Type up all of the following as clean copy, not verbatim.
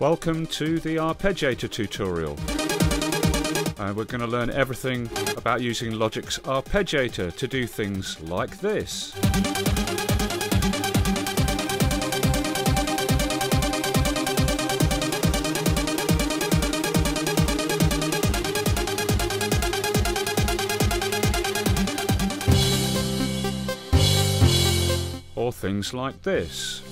Welcome to the Arpeggiator tutorial. We're going to learn everything about using Logic's Arpeggiator to do things like this. Or things like this.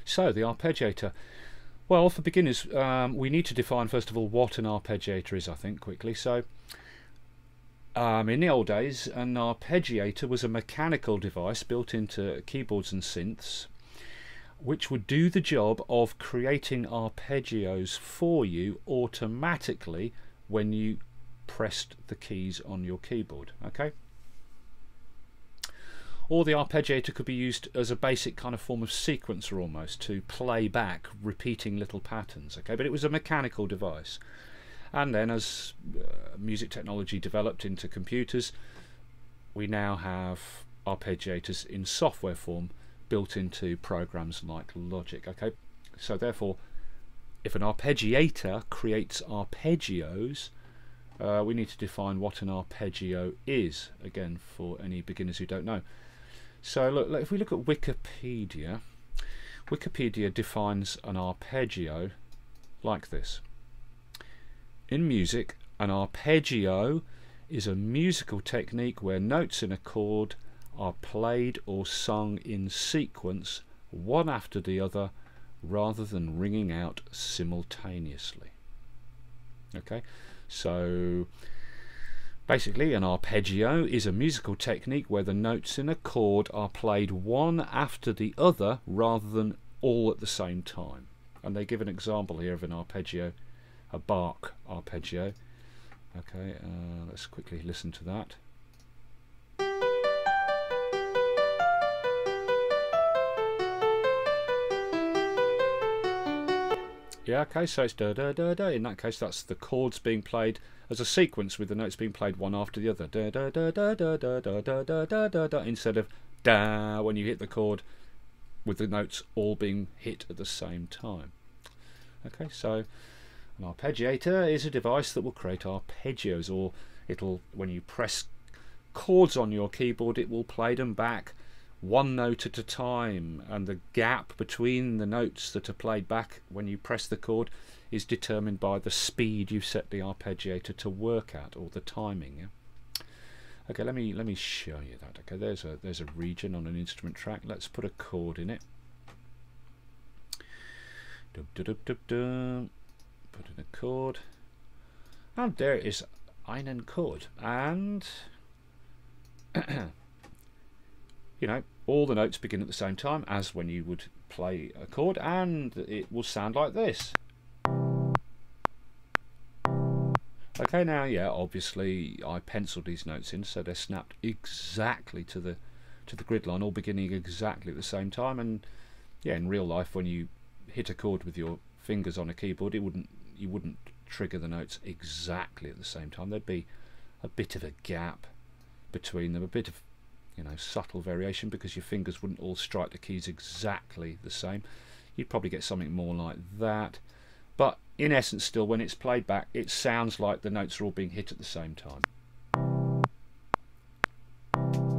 So, the arpeggiator. Well, for beginners, we need to define first of all what an arpeggiator is, I think, quickly. So, in the old days, an arpeggiator was a mechanical device built into keyboards and synths, which would do the job of creating arpeggios for you automatically when you pressed the keys on your keyboard. Okay. Or the arpeggiator could be used as a basic kind of form of sequencer almost, to play back repeating little patterns. Okay, but it was a mechanical device. And then as music technology developed into computers, we now have arpeggiators in software form built into programs like Logic. Okay, so therefore, if an arpeggiator creates arpeggios, we need to define what an arpeggio is, again, for any beginners who don't know. So look, if we look at Wikipedia, Wikipedia defines an arpeggio like this. In music, an arpeggio is a musical technique where notes in a chord are played or sung in sequence, one after the other, rather than ringing out simultaneously. Okay, so basically, an arpeggio is a musical technique where the notes in a chord are played one after the other rather than all at the same time. And they give an example here of an arpeggio, a Bach arpeggio. Okay, let's quickly listen to that. Yeah, okay, so it's da da da da. In that case, that's the chords being played as a sequence with the notes being played one after the other. Da da da da da da da da da da da da, instead of da when you hit the chord with the notes all being hit at the same time. Okay, so an arpeggiator is a device that will create arpeggios, or it'll, when you press chords on your keyboard, it will play them back one note at a time, and the gap between the notes that are played back when you press the chord is determined by the speed you set the arpeggiator to work at, or the timing. Yeah? Okay, let me show you that. Okay, there's a region on an instrument track. Let's put a chord in it. Dub, dub, dub, dub, dub. Put in a chord, and there is einen Chord, and you know, all the notes begin at the same time as when you would play a chord, and it will sound like this. Okay, now, yeah, obviously I penciled these notes in so they're snapped exactly to the grid line, all beginning exactly at the same time. And yeah, in real life, when you hit a chord with your fingers on a keyboard, you wouldn't trigger the notes exactly at the same time. There'd be a bit of a gap between them, a bit of, you know, subtle variation, because your fingers wouldn't all strike the keys exactly the same. You'd probably get something more like that, but in essence, still, when it's played back, it sounds like the notes are all being hit at the same time.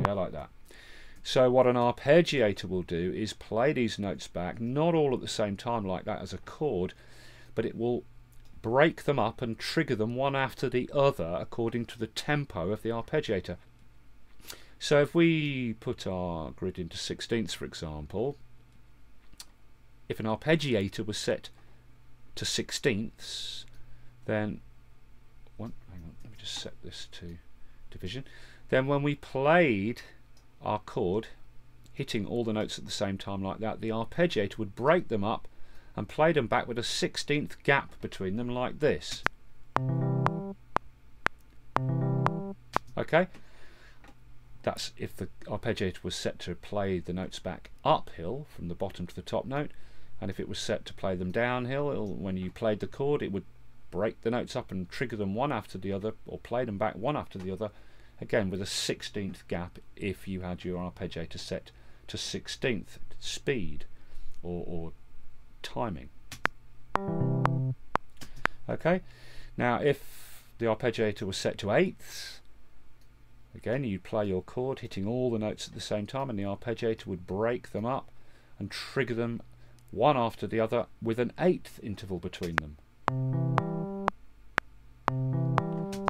Yeah, like that. So what an arpeggiator will do is play these notes back, not all at the same time like that as a chord, but it will break them up and trigger them one after the other according to the tempo of the arpeggiator. So if we put our grid into sixteenths, for example, if an arpeggiator was set to sixteenths, then hang on, let me just set this to division. Then when we played our chord, hitting all the notes at the same time like that, the arpeggiator would break them up and play them back with a 16th gap between them like this. Okay, That's if the arpeggiator was set to play the notes back uphill from the bottom to the top note, and if it was set to play them downhill, when you played the chord it would break the notes up and trigger them one after the other, or play them back one after the other, again with a 16th gap if you had your arpeggiator set to 16th speed or timing. Okay, now if the arpeggiator was set to 8ths, again you'd play your chord hitting all the notes at the same time, and the arpeggiator would break them up and trigger them one after the other with an 8th interval between them,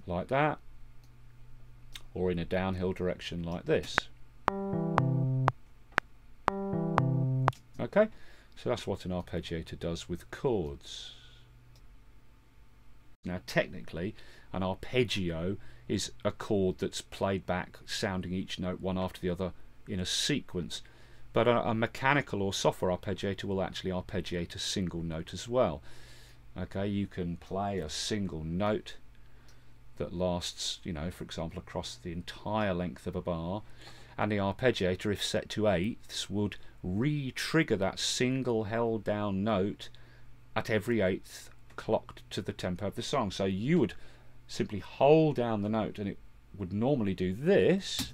like that, or in a downhill direction like this. Okay, so that's what an arpeggiator does with chords. Now technically an arpeggio is a chord that's played back sounding each note one after the other in a sequence, but a mechanical or software arpeggiator will actually arpeggiate a single note as well. Okay, you can play a single note that lasts, you know, for example across the entire length of a bar, and the arpeggiator, if set to 8ths, would re-trigger that single held down note at every 8th clocked to the tempo of the song. So you would simply hold down the note and it would normally do this,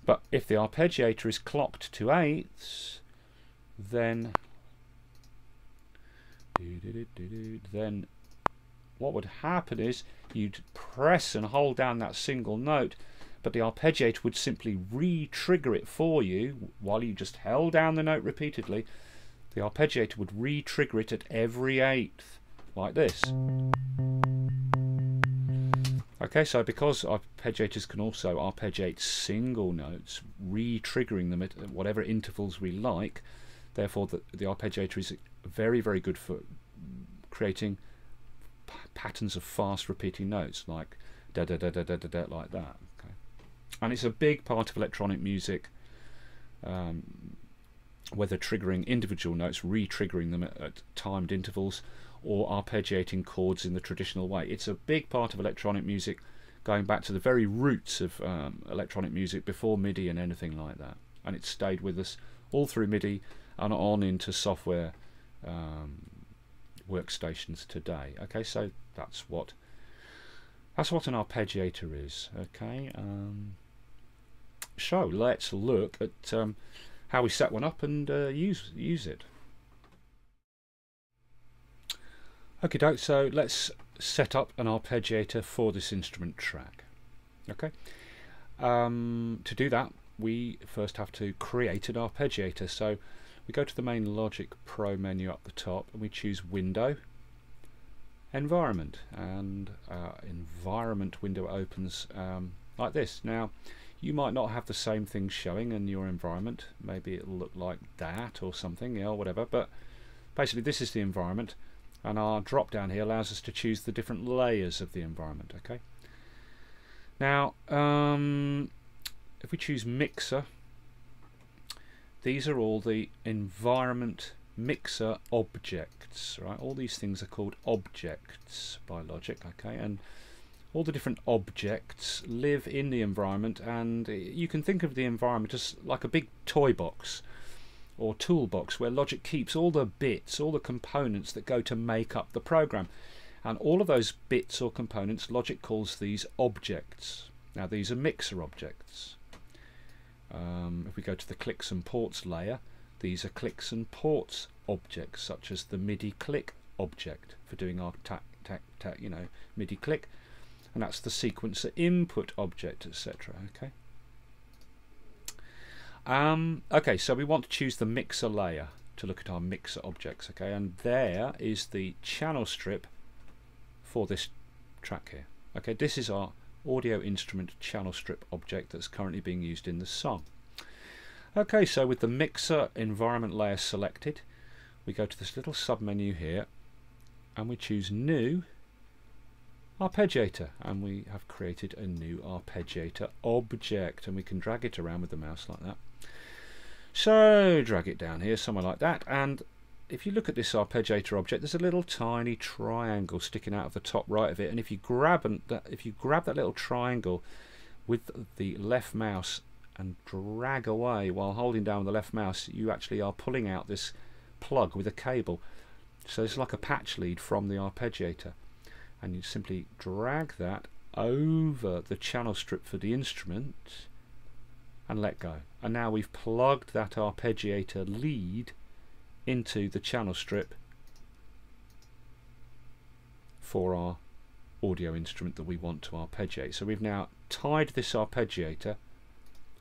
but if the arpeggiator is clocked to 8ths, then what would happen is you'd press and hold down that single note, but the arpeggiator would simply re-trigger it for you while you just held down the note repeatedly. The arpeggiator would re-trigger it at every 8th, like this. Okay, so because arpeggiators can also arpeggiate single notes, re-triggering them at whatever intervals we like, therefore the arpeggiator is very, very good for creating patterns of fast repeating notes, like da da da da da da, da like that. Okay, and it's a big part of electronic music, whether triggering individual notes, re-triggering them at timed intervals, or arpeggiating chords in the traditional way. It's a big part of electronic music, going back to the very roots of electronic music before MIDI and anything like that, and it's stayed with us all through MIDI and on into software workstations today. Okay, so that's what an arpeggiator is. Okay, so let's look at how we set one up and use it. Okay, doke, so let's set up an arpeggiator for this instrument track. Okay, to do that we first have to create an arpeggiator. So we go to the main Logic Pro menu up the top and we choose Window, Environment, and Environment window opens like this. Now you might not have the same thing showing in your environment, maybe it'll look like that or something, you know, whatever, but basically this is the environment, and our drop down here allows us to choose the different layers of the environment. Okay, now if we choose Mixer, these are all the environment mixer objects, right? All these things are called objects by Logic, okay, and all the different objects live in the environment, and you can think of the environment as like a big toy box or toolbox where Logic keeps all the bits, all the components that go to make up the program, and all of those bits or components Logic calls these objects. Now these are mixer objects. If we go to the clicks and ports layer, these are clicks and ports objects, such as the MIDI click object for doing our tac tac tac, you know, MIDI click, and that's the sequencer input object, etc. Okay. Okay, so we want to choose the mixer layer to look at our mixer objects. Okay, and there is the channel strip for this track here. Okay, this is our audio instrument channel strip object that's currently being used in the song. Okay, so with the mixer environment layer selected, we go to this little submenu here and we choose New Arpeggiator, and we have created a new arpeggiator object, and we can drag it around with the mouse like that. So drag it down here somewhere like that, and if you look at this arpeggiator object, there's a little tiny triangle sticking out of the top right of it, and if you grab that little triangle with the left mouse and drag away while holding down the left mouse, you actually are pulling out this plug with a cable. So it's like a patch lead from the arpeggiator, and you simply drag that over the channel strip for the instrument and let go. And now we've plugged that arpeggiator lead into the channel strip for our audio instrument that we want to arpeggiate. So we've now tied this arpeggiator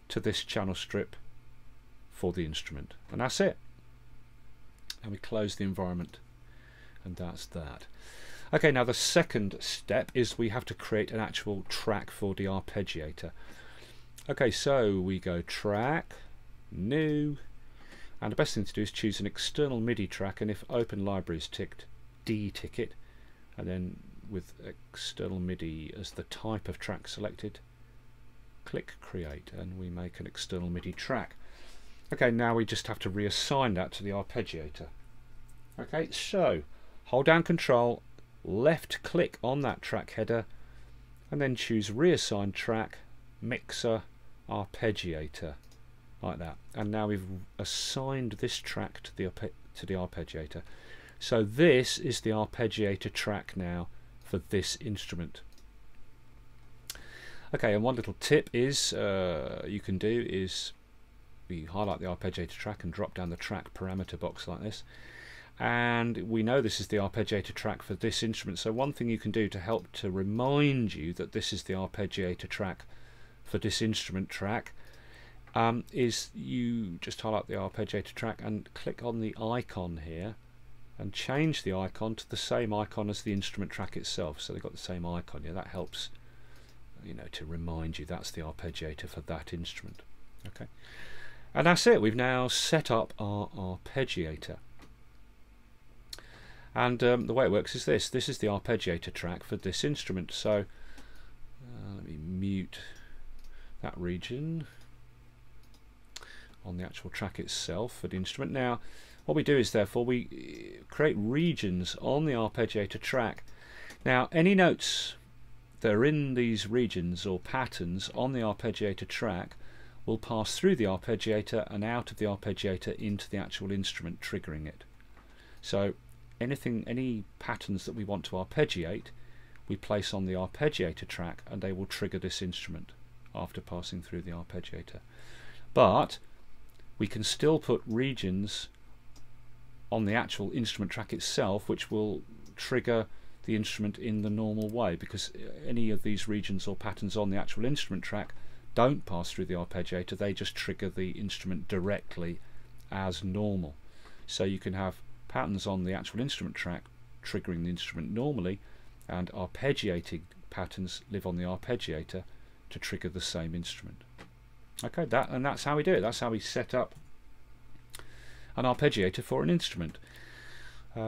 to this channel strip for the instrument, and that's it. And we close the environment, and that's that. Okay, now the second step is we have to create an actual track for the arpeggiator. Okay, so we go track, new, and the best thing to do is choose an external MIDI track, and if open library is ticked, D-tick it, and then with external MIDI as the type of track selected, click create, and we make an external MIDI track. Okay, now we just have to reassign that to the arpeggiator. Okay, so hold down Control, left click on that track header, and then choose reassign track, mixer, arpeggiator, like that. And now we've assigned this track to the arpeggiator. So this is the arpeggiator track now for this instrument. Okay, and one little tip is you can do is we highlight the arpeggiator track and drop down the track parameter box like this, and we know this is the arpeggiator track for this instrument. So one thing you can do to help to remind you that this is the arpeggiator track for this instrument track is you just highlight the arpeggiator track and click on the icon here and change the icon to the same icon as the instrument track itself, so they've got the same icon. Yeah, that helps, you know, to remind you that's the arpeggiator for that instrument. Okay, and that's it. We've now set up our arpeggiator, and the way it works is this is the arpeggiator track for this instrument. So let me mute that region on the actual track itself for the instrument. Now what we do is therefore we create regions on the arpeggiator track. Now any notes that are in these regions or patterns on the arpeggiator track will pass through the arpeggiator and out of the arpeggiator into the actual instrument, triggering it. So any patterns that we want to arpeggiate, we place on the arpeggiator track, and they will trigger this instrument after passing through the arpeggiator. But we can still put regions on the actual instrument track itself which will trigger the instrument in the normal way, because any of these regions or patterns on the actual instrument track don't pass through the arpeggiator, they just trigger the instrument directly as normal. So you can have patterns on the actual instrument track triggering the instrument normally, and arpeggiating patterns live on the arpeggiator to trigger the same instrument. Okay, that's how we do it. That's how we set up an arpeggiator for an instrument.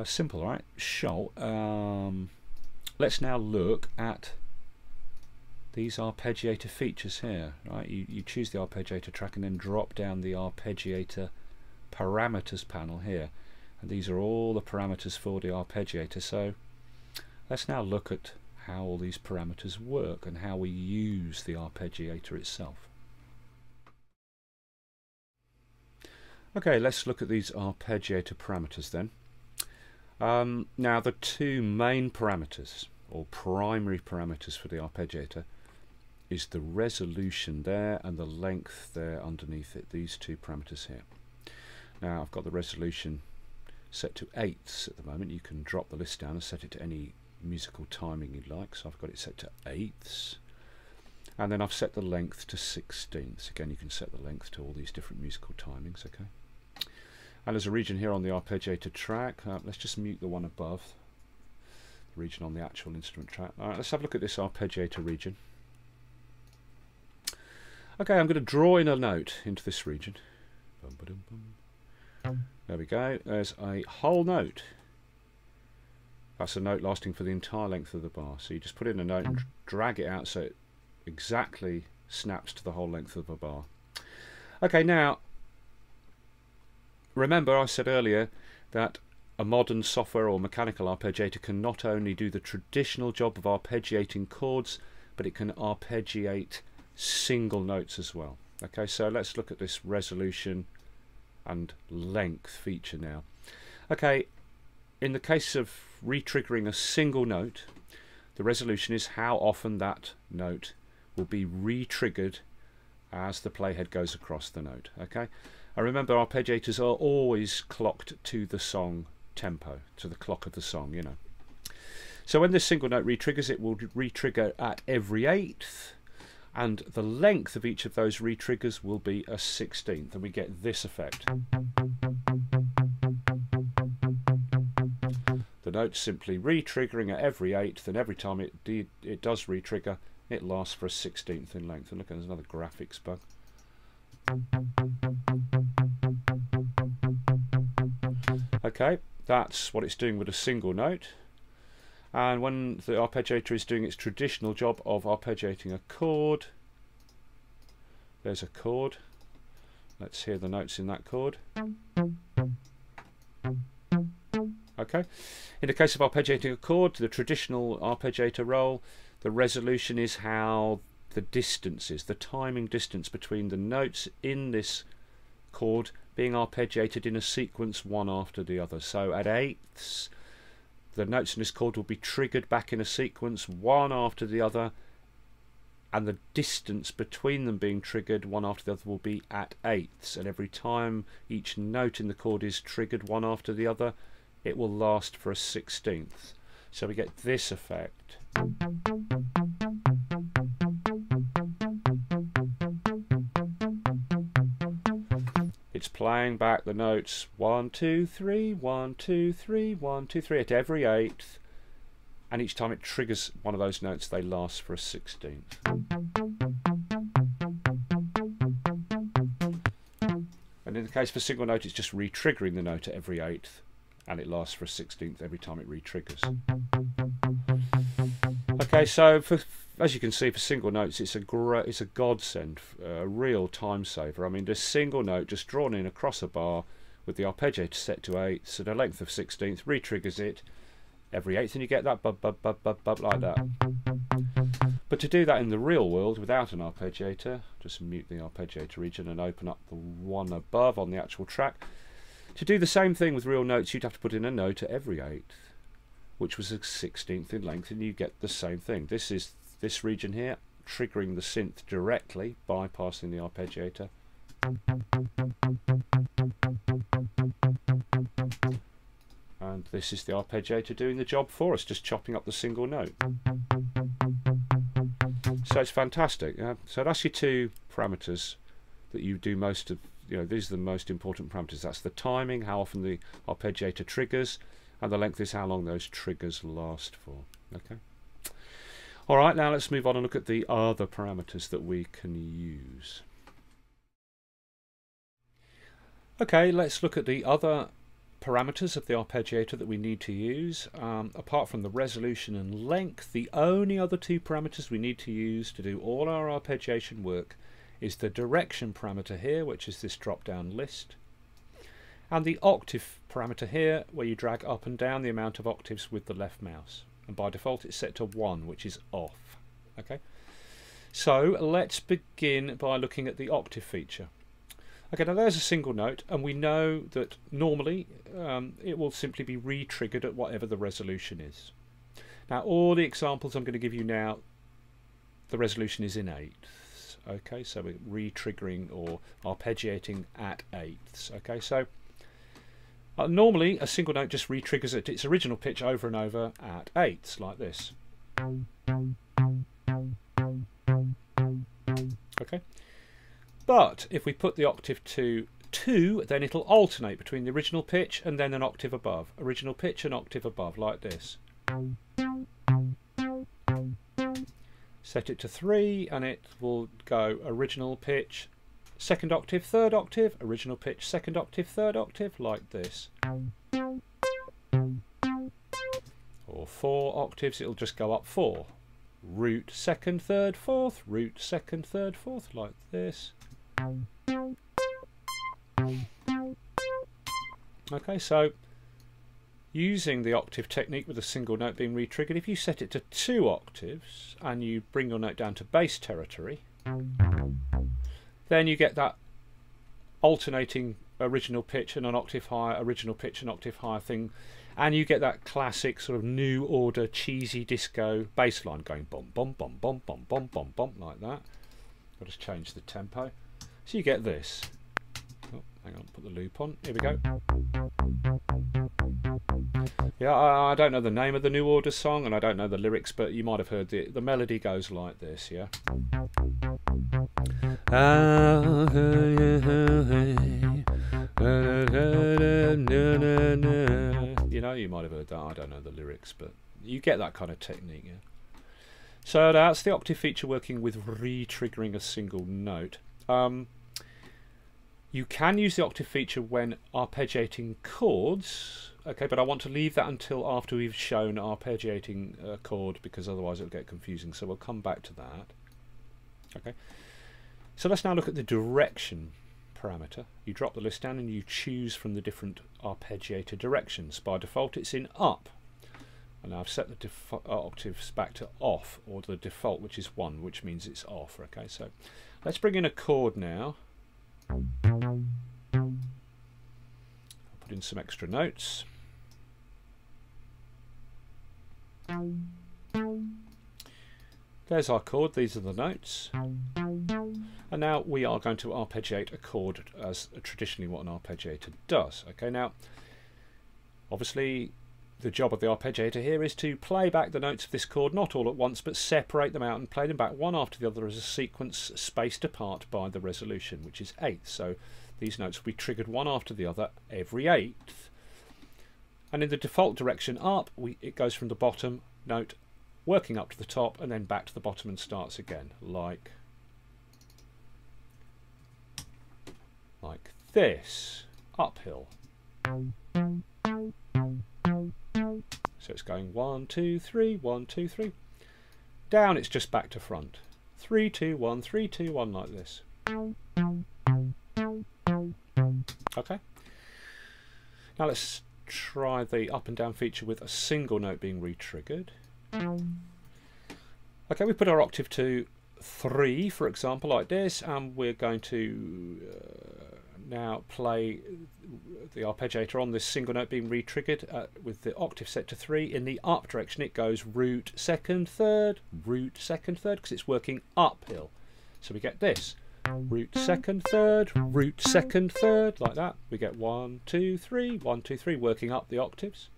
Simple, right? So let's now look at these arpeggiator features here. Right, you choose the arpeggiator track and then drop down the arpeggiator parameters panel here, and these are all the parameters for the arpeggiator. So let's now look at how all these parameters work and how we use the arpeggiator itself. Okay, let's look at these arpeggiator parameters then. Now the two main parameters, or primary parameters for the arpeggiator, is the resolution there and the length there underneath it, these two parameters here. Now I've got the resolution set to 8ths at the moment. You can drop the list down and set it to any musical timing you'd like, so I've got it set to 8ths, and then I've set the length to 16ths. Again, you can set the length to all these different musical timings. Okay, and there's a region here on the arpeggiator track. Let's just mute the one above, the region on the actual instrument track. Alright, let's have a look at this arpeggiator region. Okay, I'm going to draw in a note into this region. There we go. There's a whole note. That's a note lasting for the entire length of the bar. So you just put in a note and drag it out so it exactly snaps to the whole length of the bar. Okay, now remember I said earlier that a modern software or mechanical arpeggiator can not only do the traditional job of arpeggiating chords, but it can arpeggiate single notes as well. Okay, so let's look at this resolution and length feature now. Okay, in the case of re-triggering a single note, the resolution is how often that note will be re-triggered as the playhead goes across the note. Okay, I remember arpeggiators are always clocked to the song tempo, to the clock of the song, you know. So when this single note re-triggers, it will re-trigger at every eighth, and the length of each of those re-triggers will be a 16th, and we get this effect. The note's simply re-triggering at every eighth, and every time it does re-trigger, it lasts for a 16th in length. And look, there's another graphics bug. Okay, that's what it's doing with a single note. And when the arpeggiator is doing its traditional job of arpeggiating a chord, there's a chord. Let's hear the notes in that chord. Okay, in the case of arpeggiating a chord, the traditional arpeggiator role, the resolution is how the distance is, the timing distance between the notes in this chord being arpeggiated in a sequence one after the other. So at eighths, the notes in this chord will be triggered back in a sequence one after the other, and the distance between them being triggered one after the other will be at eighths, and every time each note in the chord is triggered one after the other, it will last for a 16th. So we get this effect. It's playing back the notes 1, 2, 3, 1, 2, 3, 1, 2, 3 at every eighth, and each time it triggers one of those notes, they last for a 16th. And in the case of a single note, it's just re-triggering the note at every eighth, and it lasts for a 16th every time it re-triggers. Okay, so as you can see, for single notes, it's a godsend, a real time saver. I mean, this single note just drawn in across a bar with the arpeggiator set to eighths at a length of 16th, re-triggers it every eighth, and you get that bub bub bub bub bub like that. But to do that in the real world without an arpeggiator, just mute the arpeggiator region and open up the one above on the actual track. To do the same thing with real notes, you'd have to put in a note at every eighth, which was a 16th in length, and you get the same thing. This is this region here, triggering the synth directly, bypassing the arpeggiator. And this is the arpeggiator doing the job for us, just chopping up the single note. So it's fantastic. So that's your two parameters that you do most of. These are the most important parameters. That's the timing, how often the arpeggiator triggers, and the length is how long those triggers last for. Okay. All right, now let's move on and look at the other parameters that we can use. Okay, let's look at the other parameters of the arpeggiator that we need to use. Apart from the resolution and length, the only other two parameters we need to use to do all our arpeggiation work is the direction parameter here, which is this drop-down list, and the octave parameter here, where you drag up and down the amount of octaves with the left mouse. And by default it's set to 1, which is off. Okay, so let's begin by looking at the octave feature. Okay, now there's a single note, and we know that normally it will simply be re-triggered at whatever the resolution is. Now all the examples I'm going to give you now, the resolution is in eighths. Okay, so we're re-triggering or arpeggiating at eighths. Okay, so normally a single note just re-triggers at its original pitch over and over at eighths, like this. Okay, but if we put the octave to 2, then it'll alternate between the original pitch and then an octave above. Original pitch and octave above, like this. Set it to 3 and it will go original pitch, second octave, third octave, original pitch, second octave, third octave, like this. Or 4 octaves, it'll just go up 4. Root, second, third, fourth, root, second, third, fourth, like this. Okay, so Using the octave technique with a single note being re-triggered, if you set it to 2 octaves and you bring your note down to bass territory, then you get that alternating original pitch and an octave higher, original pitch and octave higher thing, and you get that classic sort of new order cheesy disco bass line going bum bum bum bum bum bum bum bum like that. I'll just change the tempo. So you get this. Oh, hang on, put the loop on. Here we go. Yeah, I don't know the name of the New Order song and I don't know the lyrics, but you might have heard the melody goes like this, yeah. You know, you might have heard that. I don't know the lyrics, but you get that kind of technique, yeah. So that's the octave feature working with re-triggering a single note. You can use the octave feature when arpeggiating chords, okay, but I want to leave that until after we've shown arpeggiating a chord, because otherwise it'll get confusing, so we'll come back to that. Okay, so let's now look at the direction parameter. You drop the list down and you choose from the different arpeggiator directions. By default it's in up, and I've set the octaves back to off, or the default, which is 1, which means it's off. Okay, so let's bring in a chord now. I'll put in some extra notes. There's our chord, these are the notes. And now we are going to arpeggiate a chord as traditionally what an arpeggiator does. Okay, now obviously the job of the arpeggiator here is to play back the notes of this chord, not all at once, but separate them out and play them back one after the other as a sequence spaced apart by the resolution, which is 8th. So these notes will be triggered one after the other every 8th. And in the default direction up, it goes from the bottom note working up to the top and then back to the bottom and starts again, like this, uphill. So it's going 1, 2, 3, 1, 2, 3. Down it's just back to front. 3, 2, 1, 3, 2, 1 like this. Okay. Now let's try the up and down feature with a single note being re-triggered. Okay, we put our octave to 3, for example, like this, and we're going to now play the arpeggiator on this single note being re-triggered with the octave set to 3. In the up direction it goes root, second, third, because it's working uphill. So we get this. Root, second, third, root, second, third, like that. We get 1, 2, 3, 1, 2, 3, working up the octaves.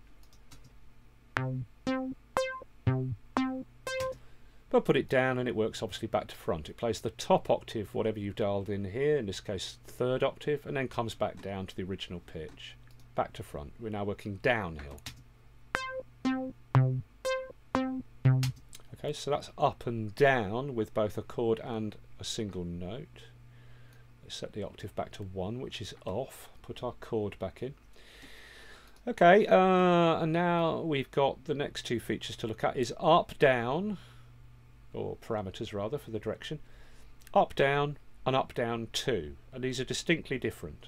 But put it down and it works obviously back to front. It plays the top octave, whatever you've dialed in here, in this case 3rd octave, and then comes back down to the original pitch. Back to front. We're now working downhill. Okay, so that's up and down with both a chord and a single note. Let's set the octave back to 1, which is off. Put our chord back in. Okay, and now we've got the next 2 features to look at is up, down, or parameters rather for the direction. Up, down, and up, down 2. And these are distinctly different.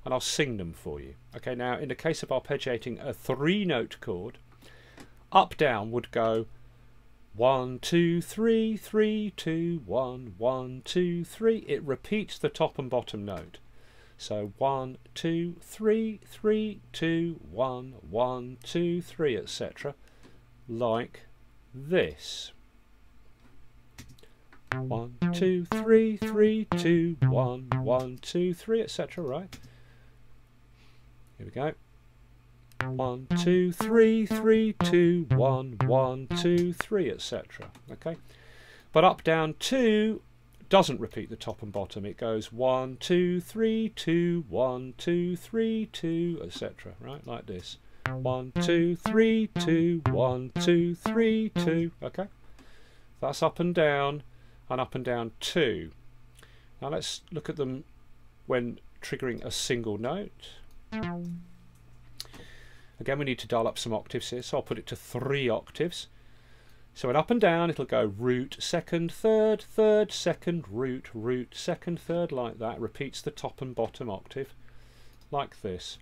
And I'll sing them for you. Okay, now in the case of arpeggiating a 3-note chord, up, down would go 1, 2, 3, 3, 2, 1, 1, 2, 3. It repeats the top and bottom note. So 1, 2, 3, 3, 2, 1, 1, 2, 3, etc. Like this. 1, 2, 3, 3, 2, 1, 1, 2, 3, etc. Right? Here we go. 1, 2, 3, 3, 2, 1, 1, 2, 3, etc. Okay, but up, down 2 doesn't repeat the top and bottom. It goes 1, 2, 3, 2, 1, 2, 3, 2, etc. Right, like this. 1, 2, 3, 2, 1, 2, 3, 2. Okay, that's up and down 2. Now let's look at them when triggering a single note. Again, we need to dial up some octaves here, so I'll put it to 3 octaves. So in up and down it'll go root, second, third, third, second, root, root, second, third, like that. Repeats the top and bottom octave like this.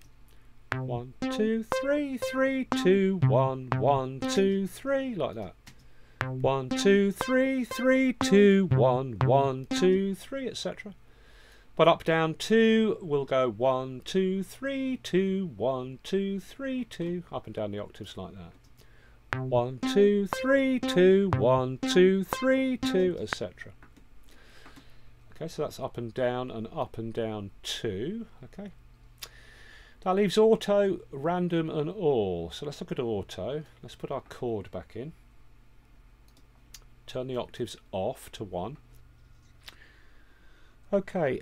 1, 2, 3, 3, 2, 1, 1, 2, 3, like that. 1, 2, 3, 3, 2, 1, 1, 2, 3, etc. But up, down, 2 will go 1, 2, 3, 2, 1, 2, 3, 2, up and down the octaves like that. 1, 2, 3, 2, 1, 2, 3, 2, etc. Okay, so that's up and down 2. Okay. That leaves auto, random and all. So let's look at auto. Let's put our chord back in. Turn the octaves off to 1. Okay,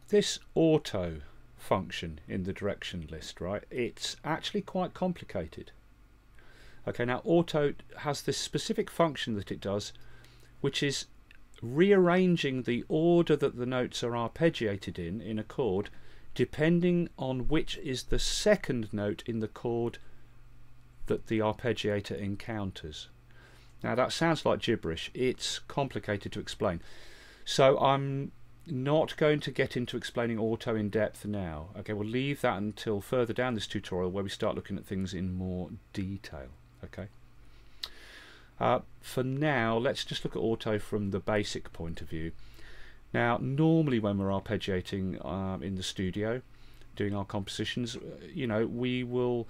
this auto function in the direction list, right, it's actually quite complicated. Okay, now auto has this specific function that it does, which is rearranging the order that the notes are arpeggiated in a chord, depending on which is the second note in the chord that the arpeggiator encounters. Now that sounds like gibberish. It's complicated to explain. So I'm not going to get into explaining auto in depth now. Okay, we'll leave that until further down this tutorial where we start looking at things in more detail. Okay. For now, let's just look at auto from the basic point of view. Now, normally when we're arpeggiating in the studio, doing our compositions, you know, we will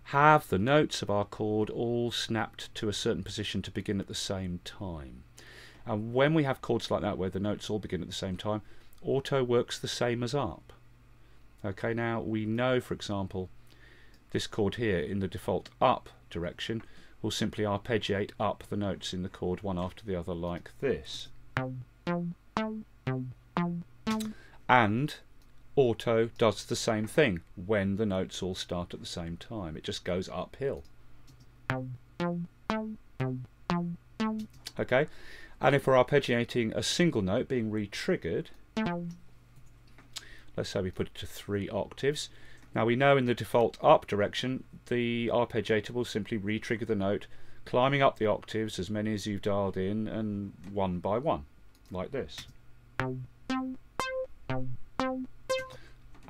have the notes of our chord all snapped to a certain position to begin at the same time. And when we have chords like that where the notes all begin at the same time, auto works the same as up. Okay, now we know, for example, this chord here in the default up direction will simply arpeggiate up the notes in the chord one after the other like this. And auto does the same thing when the notes all start at the same time. It just goes uphill. Okay, and if we're arpeggiating a single note being re-triggered, let's say we put it to 3 octaves. Now we know in the default up direction the arpeggiator will simply re-trigger the note, climbing up the octaves, as many as you've dialed in, and one by one, like this.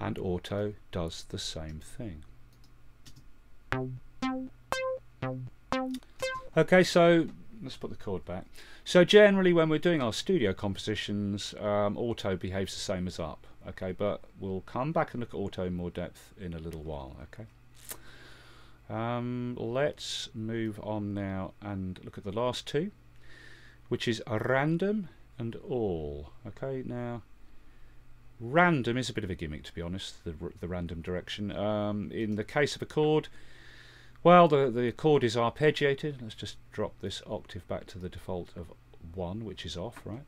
And auto does the same thing. Okay, so let's put the chord back. So generally when we're doing our studio compositions, auto behaves the same as up. Okay, but we'll come back and look at auto in more depth in a little while. Okay. Let's move on now and look at the last two, which is random and all. Okay, now random is a bit of a gimmick, to be honest, the random direction. In the case of a chord, well, the chord is arpeggiated. Let's just drop this octave back to the default of 1, which is off, right?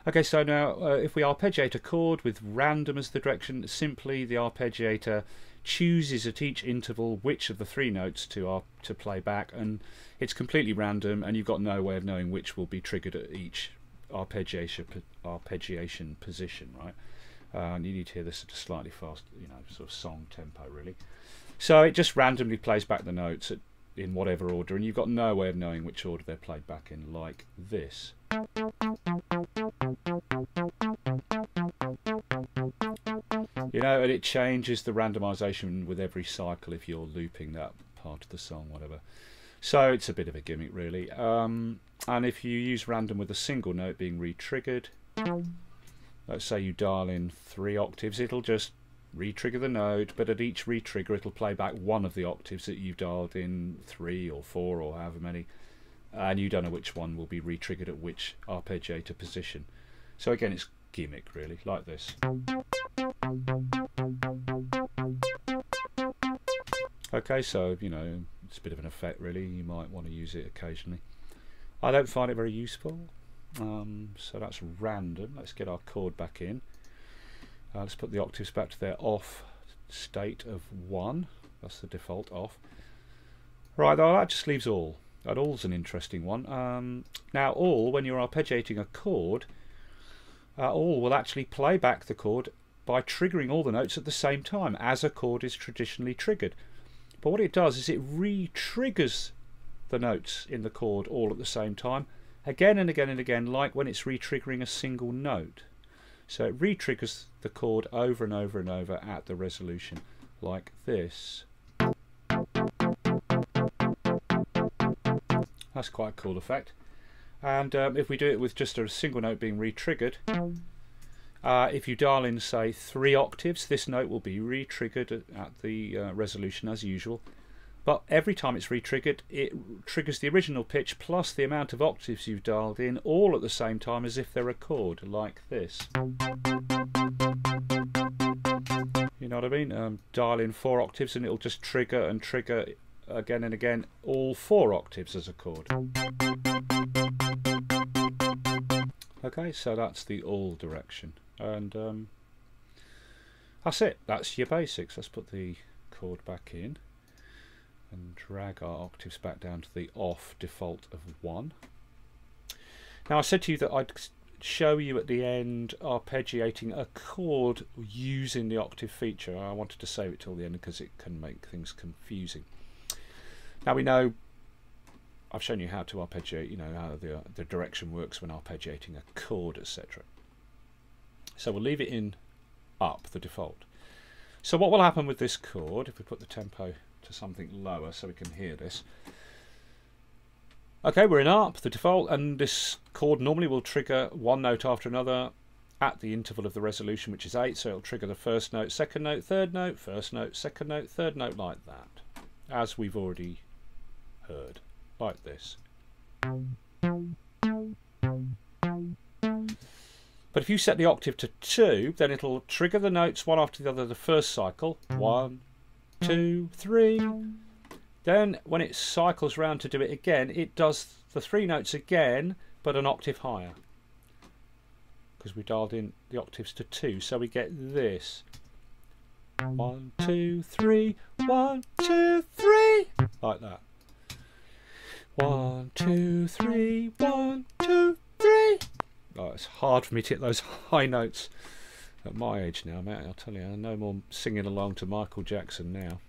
Okay, so now if we arpeggiate a chord with random as the direction, simply the arpeggiator chooses at each interval which of the 3 notes to play back, and it's completely random, and you've got no way of knowing which will be triggered at each arpeggiation position, right? And you need to hear this at a slightly fast, you know, sort of song tempo, really. So it just randomly plays back the notes in whatever order, and you've got no way of knowing which order they're played back in, like this. You know, and it changes the randomization with every cycle if you're looping that part of the song, whatever. So it's a bit of a gimmick, really. And if you use random with a single note being re-triggered, let's say you dial in 3 octaves, it'll just re-trigger the note, but at each re-trigger it'll play back one of the octaves that you've dialed in 3 or 4 or however many, and you don't know which one will be re-triggered at which arpeggiator position. So again, it's gimmick, really, like this. Okay, so, you know, it's a bit of an effect, really. You might want to use it occasionally. I don't find it very useful. So that's random. Let's get our chord back in. Let's put the octaves back to their off state of 1. That's the default off. Right, that just leaves all. That all's an interesting one. Now all, when you're arpeggiating a chord, all will actually play back the chord by triggering all the notes at the same time, as a chord is traditionally triggered. But what it does is it re-triggers the notes in the chord all at the same time, again and again and again, like when it's re-triggering a single note. So it re-triggers the chord over and over and over at the resolution, like this. That's quite a cool effect. And if we do it with just a single note being re-triggered, if you dial in, say, 3 octaves, this note will be re-triggered at the resolution as usual. But every time it's re-triggered, it triggers the original pitch plus the amount of octaves you've dialed in, all at the same time as if they're a chord, like this. You know what I mean? Dial in 4 octaves and it'll just trigger and trigger again and again, all 4 octaves as a chord. Okay, so that's the all direction. And that's it. That's your basics. Let's put the chord back in and drag our octaves back down to the off default of 1. Now I said to you that I'd show you at the end arpeggiating a chord using the octave feature. I wanted to save it till the end because it can make things confusing. Now we know, I've shown you how to arpeggiate, you know, how the direction works when arpeggiating a chord, etc. So we'll leave it in up, the default. So what will happen with this chord, if we put the tempo to something lower so we can hear this. Okay, we're in up, the default, and this chord normally will trigger one note after another at the interval of the resolution, which is 8, so it'll trigger the first note, second note, third note, first note, second note, third note, like that, as we've already heard, like this. But if you set the octave to 2, then it'll trigger the notes one after the other the first cycle, 1, 2, 3. Then when it cycles round to do it again, it does the 3 notes again, but an octave higher, because we dialed in the octaves to 2, so we get this. 1, 2, 3, 1, 2, 3, like that. 1, 2, 3, 1, 2, 3. Oh, it's hard for me to hit those high notes at my age now, mate. I'll tell you, I'm no more singing along to Michael Jackson now.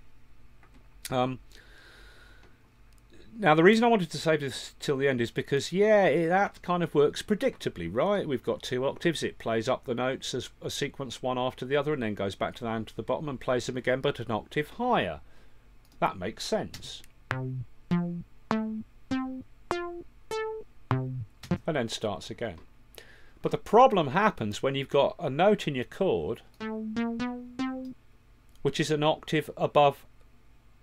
Now the reason I wanted to save this till the end is because, yeah, that kind of works predictably, right? We've got 2 octaves, it plays up the notes as a sequence one after the other and then goes back down to the bottom and plays them again, but an octave higher. That makes sense. And then starts again. But the problem happens when you've got a note in your chord which is an octave above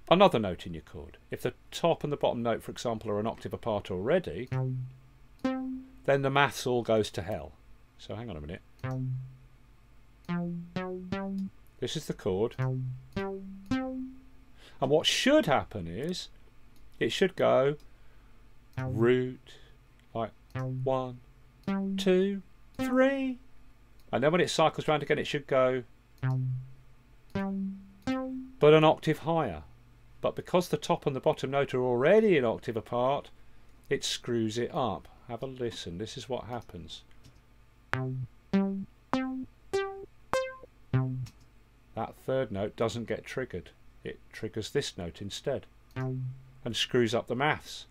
another note in your chord. If the top and the bottom note, for example, are an octave apart already, then the maths all goes to hell. So hang on a minute. This is the chord. And what should happen is it should go root, like 1, 2, 3, and then when it cycles round again it should go, but an octave higher. But because the top and the bottom note are already an octave apart, it screws it up. Have a listen. This is what happens. That third note doesn't get triggered. It triggers this note instead and screws up the maths.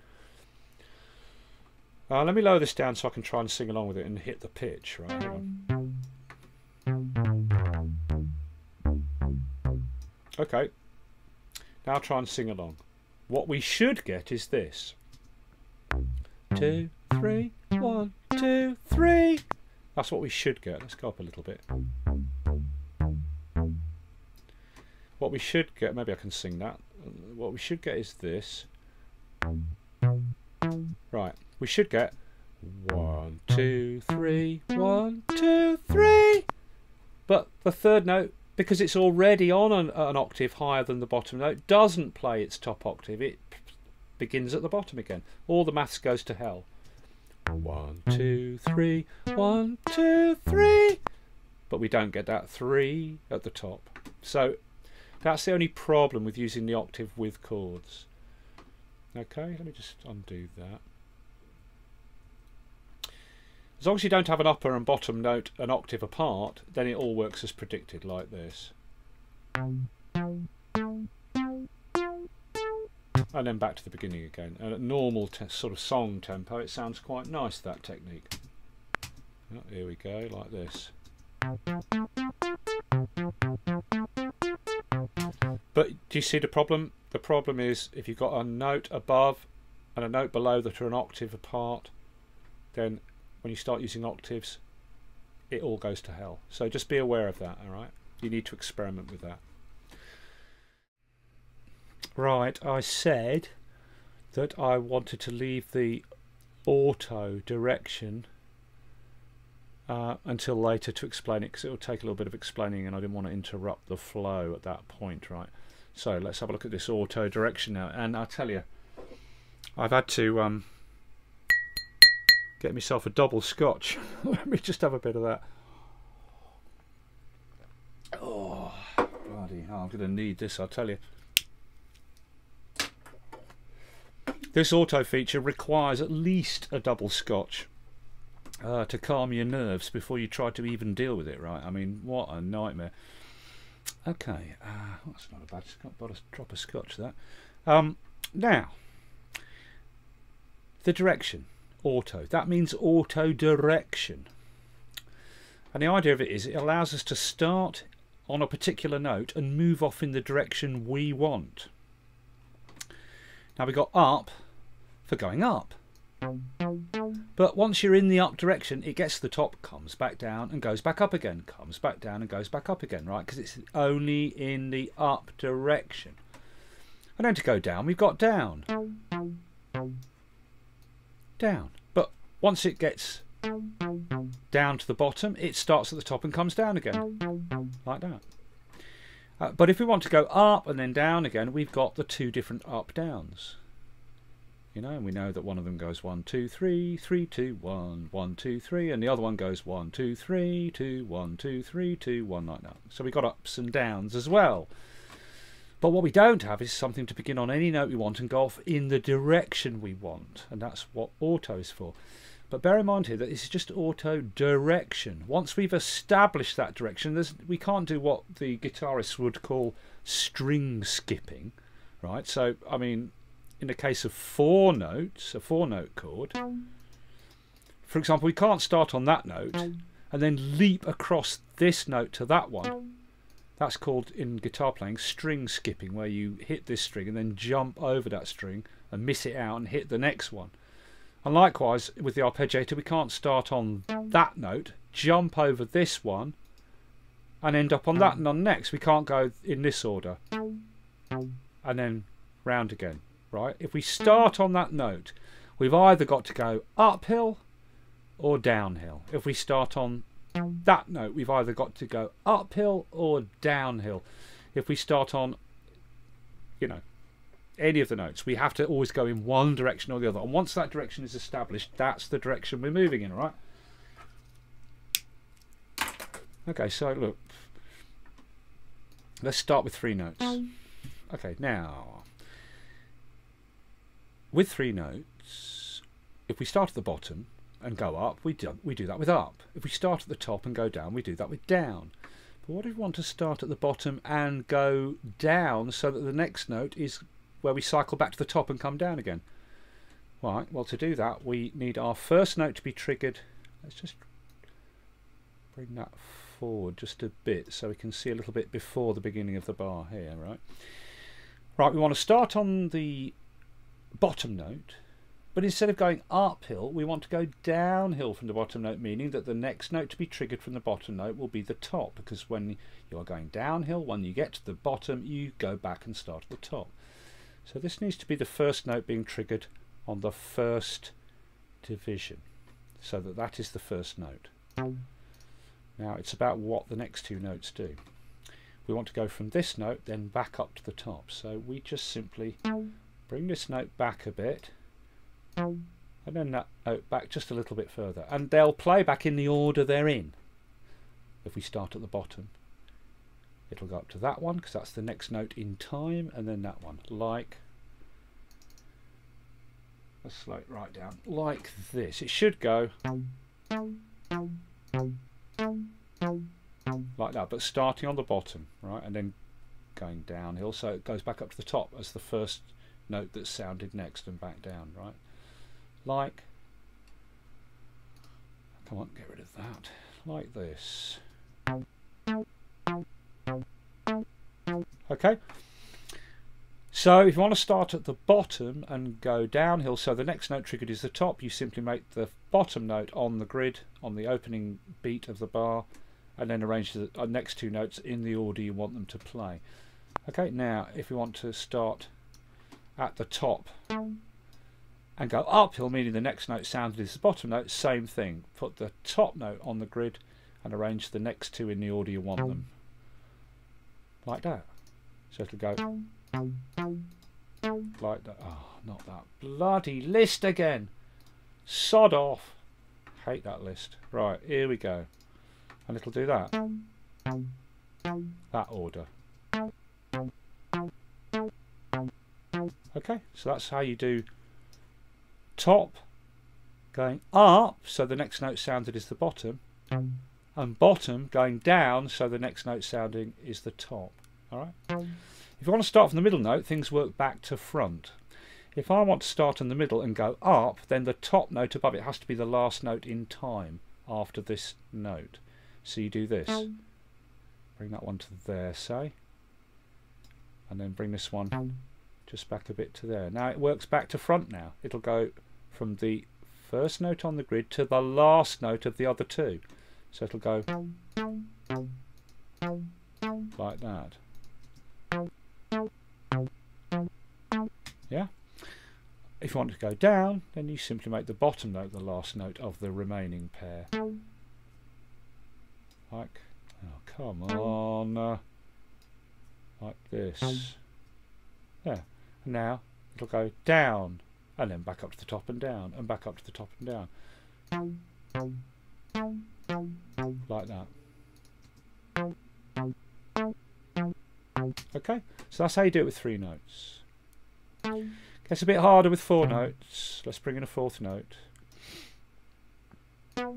Let me lower this down so I can try and sing along with it and hit the pitch. Right, hang on. Okay. Now try and sing along. What we should get is this. 2, 3, 1, 2, 3. That's what we should get. Let's go up a little bit. What we should get, maybe I can sing that. What we should get is this. Right. We should get 1, 2, 3, 1, 2, 3. But the third note, because it's already on an octave higher than the bottom note, doesn't play its top octave. It begins at the bottom again. All the maths goes to hell. 1, 2, 3, 1, 2, 3. But we don't get that 3 at the top. So that's the only problem with using the octave with chords. Okay, let me just undo that. As long as you don't have an upper and bottom note an octave apart, then it all works as predicted, like this. And then back to the beginning again. And at normal sort of song tempo, it sounds quite nice, that technique. Oh, here we go, like this. But do you see the problem? The problem is if you've got a note above and a note below that are an octave apart, then when you start using octaves, it all goes to hell. So just be aware of that, alright? You need to experiment with that. Right, I said that I wanted to leave the auto direction until later to explain it, because it will take a little bit of explaining and I didn't want to interrupt the flow at that point, right? So let's have a look at this auto direction now, and I'll tell you, I've had to get myself a double scotch. Let me just have a bit of that. Oh, bloody hell, I'm going to need this, I'll tell you. This auto feature requires at least a double scotch to calm your nerves before you try to even deal with it, right? I mean, what a nightmare. Okay, that's not a bad drop of scotch, that. Now, the direction, auto, that means auto direction. And the idea of it is it allows us to start on a particular note and move off in the direction we want. Now we got up for going up. But once you're in the up direction, it gets to the top, comes back down and goes back up again, comes back down and goes back up again, right? Because it's only in the up direction. And then to go down, we've got down. Down. But once it gets down to the bottom, it starts at the top and comes down again, like that. But if we want to go up and then down again, we've got the two different up downs. You know, and we know that one of them goes 1 2 3 3 2 1 1 2 3, and the other one goes 1 2 3 2 1 2 3 2 1, like that. So we've got ups and downs as well. But what we don't have is something to begin on any note we want and go off in the direction we want, and that's what auto is for. But bear in mind here that this is just auto direction. Once we've established that direction, we can't do what the guitarists would call string skipping, right? So, I mean, in the case of four notes, a four-note chord, for example, we can't start on that note and then leap across this note to that one. That's called, in guitar playing, string skipping, where you hit this string and then jump over that string and miss it out and hit the next one. And likewise, with the arpeggiator, we can't start on that note, jump over this one, and end up on that one next. We can't go in this order and then round again. Right? If we start on that note, we've either got to go uphill or downhill. If we start on that note, we've either got to go uphill or downhill. If we start on, you know, any of the notes, we have to always go in one direction or the other. And once that direction is established, that's the direction we're moving in, right? Okay, so look, let's start with three notes. Okay, now, with three notes, if we start at the bottom and go up, we do that with up. If we start at the top and go down, we do that with down. But what if we want to start at the bottom and go down so that the next note is where we cycle back to the top and come down again? Right, well, to do that, we need our first note to be triggered. Let's just bring that forward just a bit so we can see a little bit before the beginning of the bar here, right? Right, we want to start on the bottom note, but instead of going uphill, we want to go downhill from the bottom note, meaning that the next note to be triggered from the bottom note will be the top, because when you are going downhill, when you get to the bottom, you go back and start at the top. So this needs to be the first note being triggered on the first division, so that is the first note. Now it's about what the next two notes do. We want to go from this note then back up to the top, so we just simply bring this note back a bit and then that note back just a little bit further, and they'll play back in the order they're in. If we start at the bottom, it'll go up to that one because that's the next note in time, and then that one, like, let's slow it right down, like this. It should go like that, but starting on the bottom, right, and then going downhill, so it goes back up to the top as the first note that sounded next and back down, right? Like, come on, get rid of that, like this. Okay, So if you want to start at the bottom and go downhill, so the next note triggered is the top, you simply make the bottom note on the grid, on the opening beat of the bar, and then arrange the next two notes in the order you want them to play. Okay, now if we want to start at the top and go uphill, meaning the next note sounded is the bottom note, same thing. Put the top note on the grid and arrange the next two in the order you want them. Like that. So it'll go like that. Oh, not that bloody list again. Sod off. Hate that list. Right, here we go. And it'll do that. That order. Okay, so that's how you do top going up, so the next note sounded is the bottom, and bottom going down, so the next note sounding is the top. Alright? If you want to start from the middle note, things work back to front. If I want to start in the middle and go up, then the top note above it has to be the last note in time after this note. So you do this. Bring that one to there, say. And then bring this one just back a bit to there. Now it works back to front now. It'll go from the first note on the grid to the last note of the other two. So it'll go like that. Yeah? If you want to go down, then you simply make the bottom note the last note of the remaining pair. Like, oh come on, like this. There. And now it'll go down, and then back up to the top and down, and back up to the top and down. Like that. Okay, so that's how you do it with three notes. Gets a bit harder with four notes. Let's bring in a fourth note. There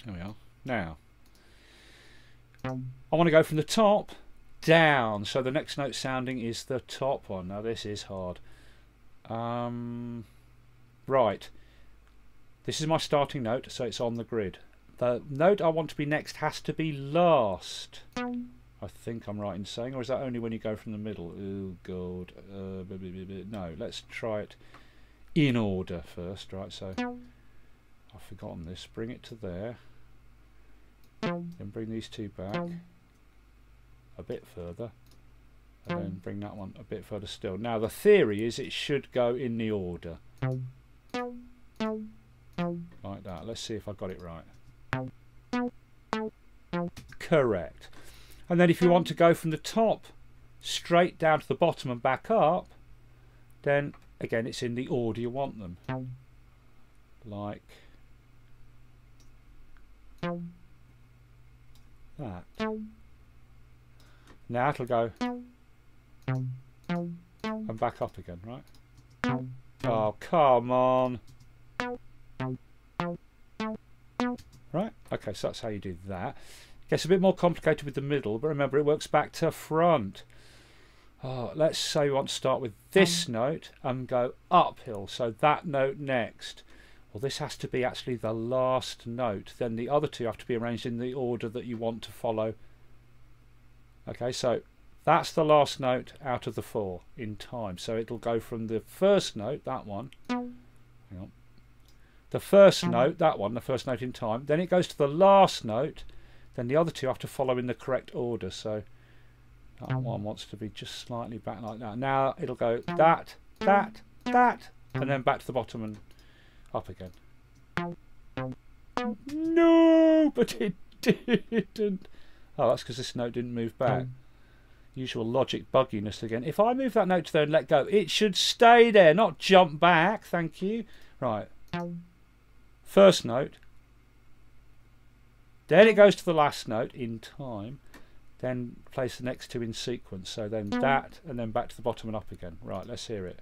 we are. Now, I want to go from the top down, so the next note sounding is the top one. Now this is hard. Right, this is my starting note, so it's on the grid. The note I want to be next has to be last. I think I'm right in saying, or is that only when you go from the middle? Oh god, no, let's try it in order first. Right, so I've forgotten this. Bring it to there, then bring these two back a bit further, and then bring that one a bit further still. Now the theory is it should go in the order like that. Let's see if I got it right. Correct. And then if you want to go from the top straight down to the bottom and back up, then again it's in the order you want them. Like that. Now it'll go and back up again, right? Oh, come on. Right, okay, so that's how you do that. Gets a bit more complicated with the middle, but remember it works back to front. Oh, let's say we want to start with this note and go uphill, so that note next. Well, this has to be actually the last note. Then the other two have to be arranged in the order that you want to follow. Okay, so that's the last note out of the four in time. So it'll go from the first note, that one. Hang on. The first note, that one, the first note in time. Then it goes to the last note. Then the other two have to follow in the correct order. So that one wants to be just slightly back like that. Now it'll go that, that, that, and then back to the bottom and up again. No, but it didn't. Oh, that's because this note didn't move back. Usual logic bugginess again. If I move that note to there and let go, it should stay there, not jump back. Thank you. Right. First note. Then it goes to the last note in time. Then place the next two in sequence. So then that, and then back to the bottom and up again. Right, let's hear it.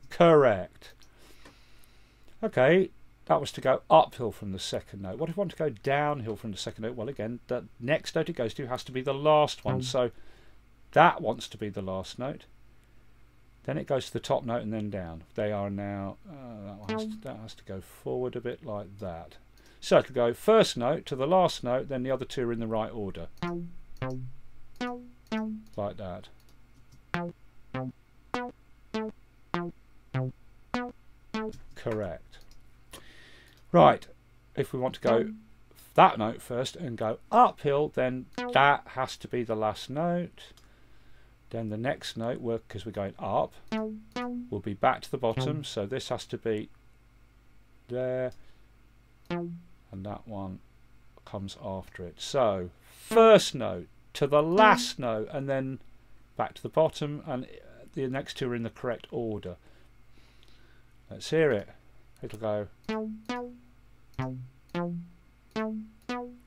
Correct. Okay, that was to go uphill from the second note. What if we want to go downhill from the second note? Well, again, the next note it goes to has to be the last one. So that wants to be the last note. Then it goes to the top note and then down. They are now, that has to go forward a bit like that. So it'll go first note to the last note, then the other two are in the right order. like that. Correct. Right, if we want to go that note first and go uphill, then that has to be the last note. Then the next note, because we're going up, will be back to the bottom, so this has to be there, and that one comes after it. So first note to the last note, and then back to the bottom, and the next two are in the correct order. Let's hear it. It'll go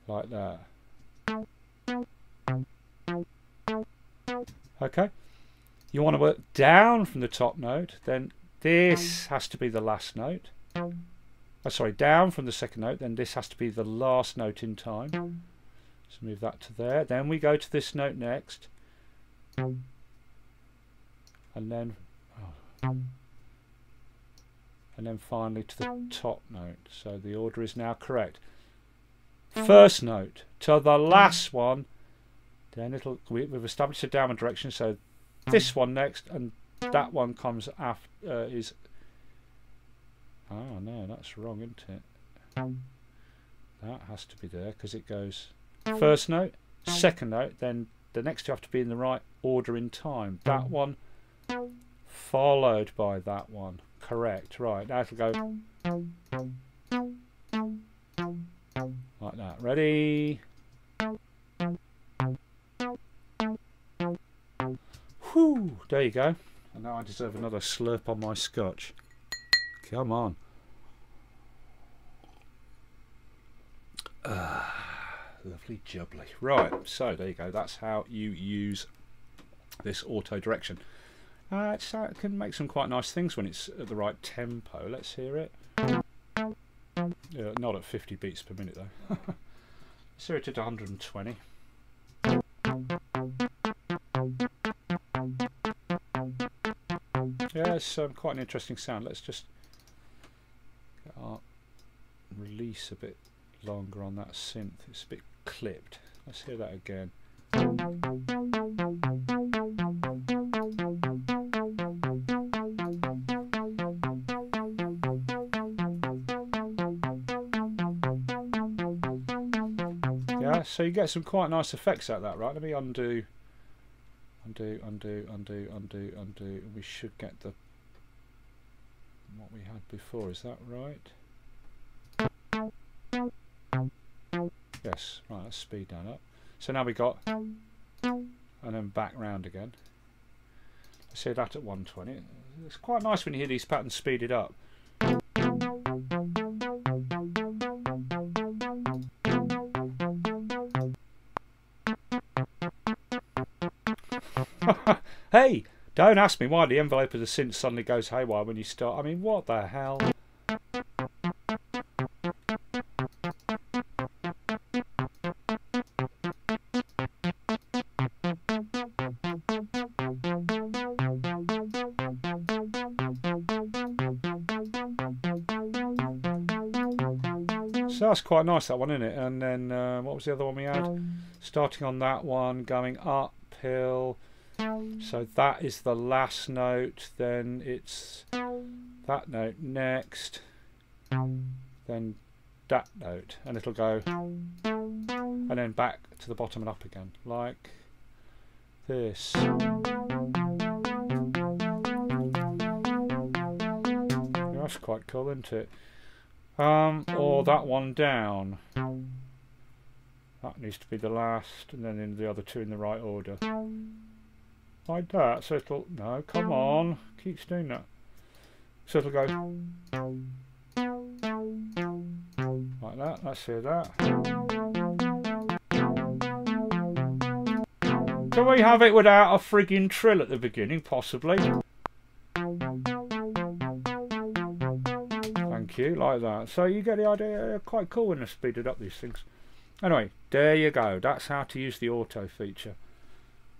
like that. Okay, you want to work down from the top note, then this has to be the last note. Sorry, down from the second note, then this has to be the last note in time. So move that to there. Then we go to this note next, and then finally to the top note. So the order is now correct. First note to the last one. Then we've established a downward direction, so this one next, and that one comes after. Oh no, that's wrong, isn't it? That has to be there because it goes first note, second note, then the next two have to be in the right order in time. That one followed by that one. Correct. Right, now it'll go like that. Ready? Whew, there you go. And now I deserve another slurp on my scotch. Come on. Lovely jubbly. Right, so there you go. That's how you use this auto direction. It can make some quite nice things when it's at the right tempo. Let's hear it. Not at 50 beats per minute though. Let's hear it at 120. Yeah, it's quite an interesting sound. Let's just get our release a bit longer on that synth. It's a bit clipped. Let's hear that again. Yeah, so you get some quite nice effects out of that, right? Let me undo. And we should get the what we had before. Is that right? Yes. Right. Let's speed that up. So now we got, and then back round again. Let's hear that at 120. It's quite nice when you hear these patterns speeded up. Hey, don't ask me why the envelope of the synth suddenly goes haywire when you start. I mean, what the hell? So that's quite nice, that one, isn't it? And then what was the other one we had? Starting on that one, going uphill. So that is the last note, then it's that note next, then that note, and it'll go, and then back to the bottom and up again, like this. That's quite cool, isn't it? Or that one down. That needs to be the last, and then in the other two in the right order. Like that, so it'll, no, come on, keeps doing that. So it'll go like that, let's hear that. Can we have it without a frigging trill at the beginning, possibly? Thank you, like that. So you get the idea, they're quite cool when they're speeded up, these things. Anyway, there you go, that's how to use the auto feature.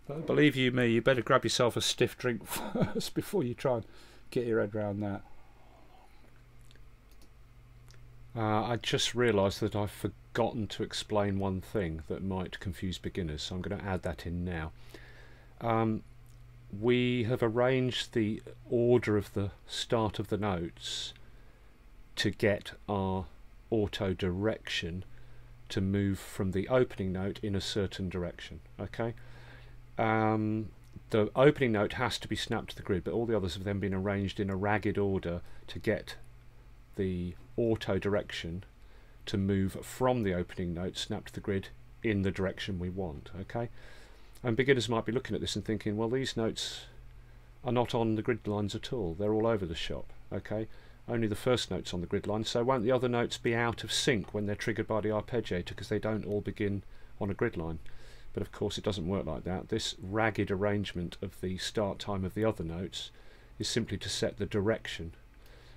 But believe you me, you better grab yourself a stiff drink first before you try and get your head around that. I just realised that I've forgotten to explain one thing that might confuse beginners, so I'm going to add that in now. we have arranged the order of the start of the notes to get our auto direction to move from the opening note in a certain direction. Okay, the opening note has to be snapped to the grid, but all the others have then been arranged in a ragged order to get the auto direction to move from the opening note snapped to the grid in the direction we want. Okay, and beginners might be looking at this and thinking, well, these notes are not on the grid lines at all, they're all over the shop. Okay, only the first note's on the grid line, so won't the other notes be out of sync when they're triggered by the arpeggiator because they don't all begin on a grid line? But of course it doesn't work like that. This ragged arrangement of the start time of the other notes is simply to set the direction,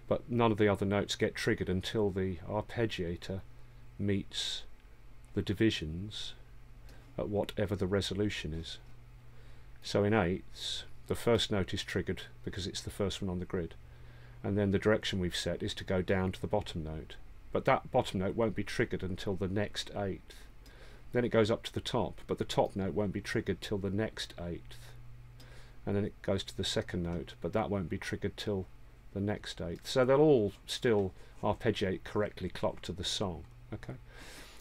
but none of the other notes get triggered until the arpeggiator meets the divisions at whatever the resolution is. So in eighths, the first note is triggered because it's the first one on the grid, and then the direction we've set is to go down to the bottom note, but that bottom note won't be triggered until the next eighth. Then it goes up to the top, but the top note won't be triggered till the next eighth, and then it goes to the second note, but that won't be triggered till the next eighth. So they'll all still arpeggiate correctly clocked to the song. Okay,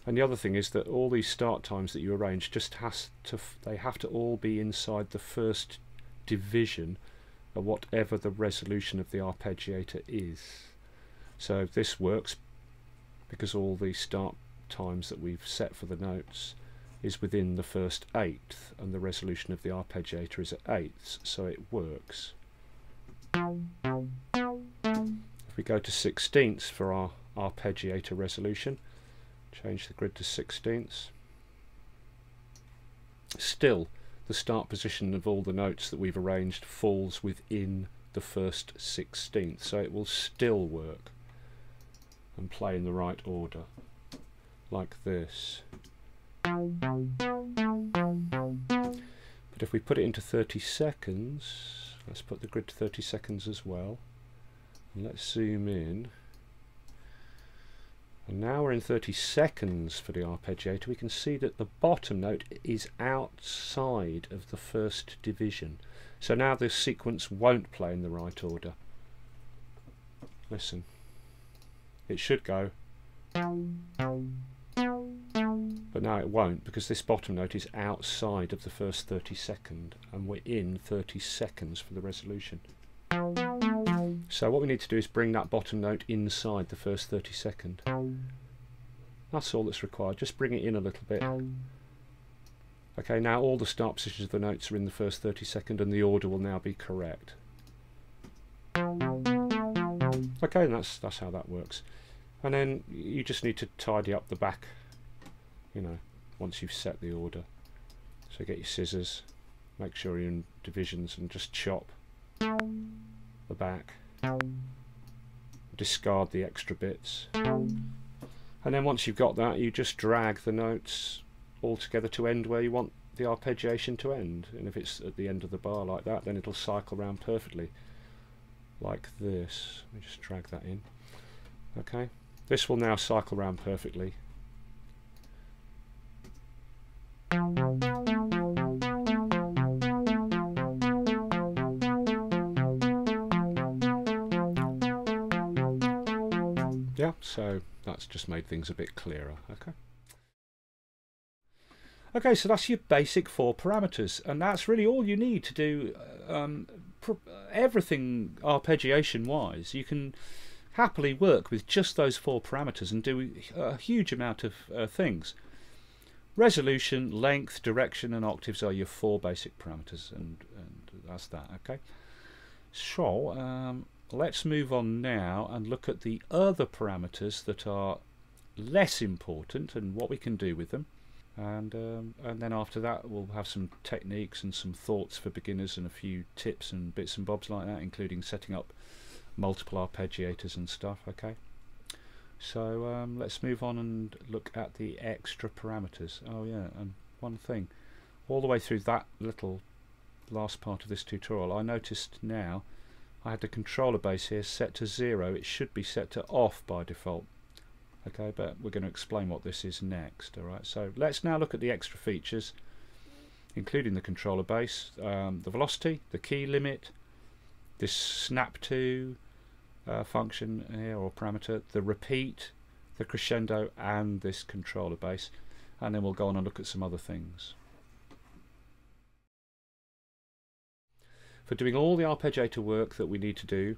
and the other thing is that all these start times that you arrange they have to all be inside the first division of whatever the resolution of the arpeggiator is. So this works because all the start times that we've set for the notes is within the first eighth, and the resolution of the arpeggiator is at eighths, so it works. If we go to sixteenths for our arpeggiator resolution, change the grid to sixteenths, still the start position of all the notes that we've arranged falls within the first 16th, so it will still work and play in the right order, like this. But if we put it into 30 seconds, let's put the grid to 30 seconds as well, and let's zoom in. And now we're in 30 seconds for the arpeggiator. We can see that the bottom note is outside of the first division. So now this sequence won't play in the right order. Listen. It should go. But now it won't, because this bottom note is outside of the first 32nd, and we're in 30 seconds for the resolution. So what we need to do is bring that bottom note inside the first 32nd. That's all that's required, just bring it in a little bit. Okay, now all the start positions of the notes are in the first 32nd, and the order will now be correct. Okay, and that's how that works. And then you just need to tidy up the back, you know, once you've set the order. So get your scissors, make sure you're in divisions, and just chop the back. Discard the extra bits, and then once you've got that, you just drag the notes all together to end where you want the arpeggiation to end. And if it's at the end of the bar like that, then it'll cycle around perfectly like this. Let me just drag that in. Okay, this will now cycle around perfectly. Yeah, so that's just made things a bit clearer. Okay, so that's your basic 4 parameters, and that's really all you need to do everything arpeggiation wise. You can happily work with just those 4 parameters and do a huge amount of things. Resolution, length, direction and octaves are your 4 basic parameters, and that's that. Okay, so let's move on now and look at the other parameters that are less important and what we can do with them, and then after that we'll have some techniques and some thoughts for beginners and a few tips and bits and bobs like that, including setting up multiple arpeggiators and stuff. Okay, so let's move on and look at the extra parameters. Oh yeah, and one thing, all the way through that little last part of this tutorial, I noticed now I had the controller base here set to 0. It should be set to off by default. Okay, but we're going to explain what this is next. Alright, so let's now look at the extra features. including the controller bass, the velocity, the key limit, this snap to function here or parameter, the repeat, the crescendo, and this controller bass, and then we'll go on and look at some other things. For doing all the arpeggiator work that we need to do,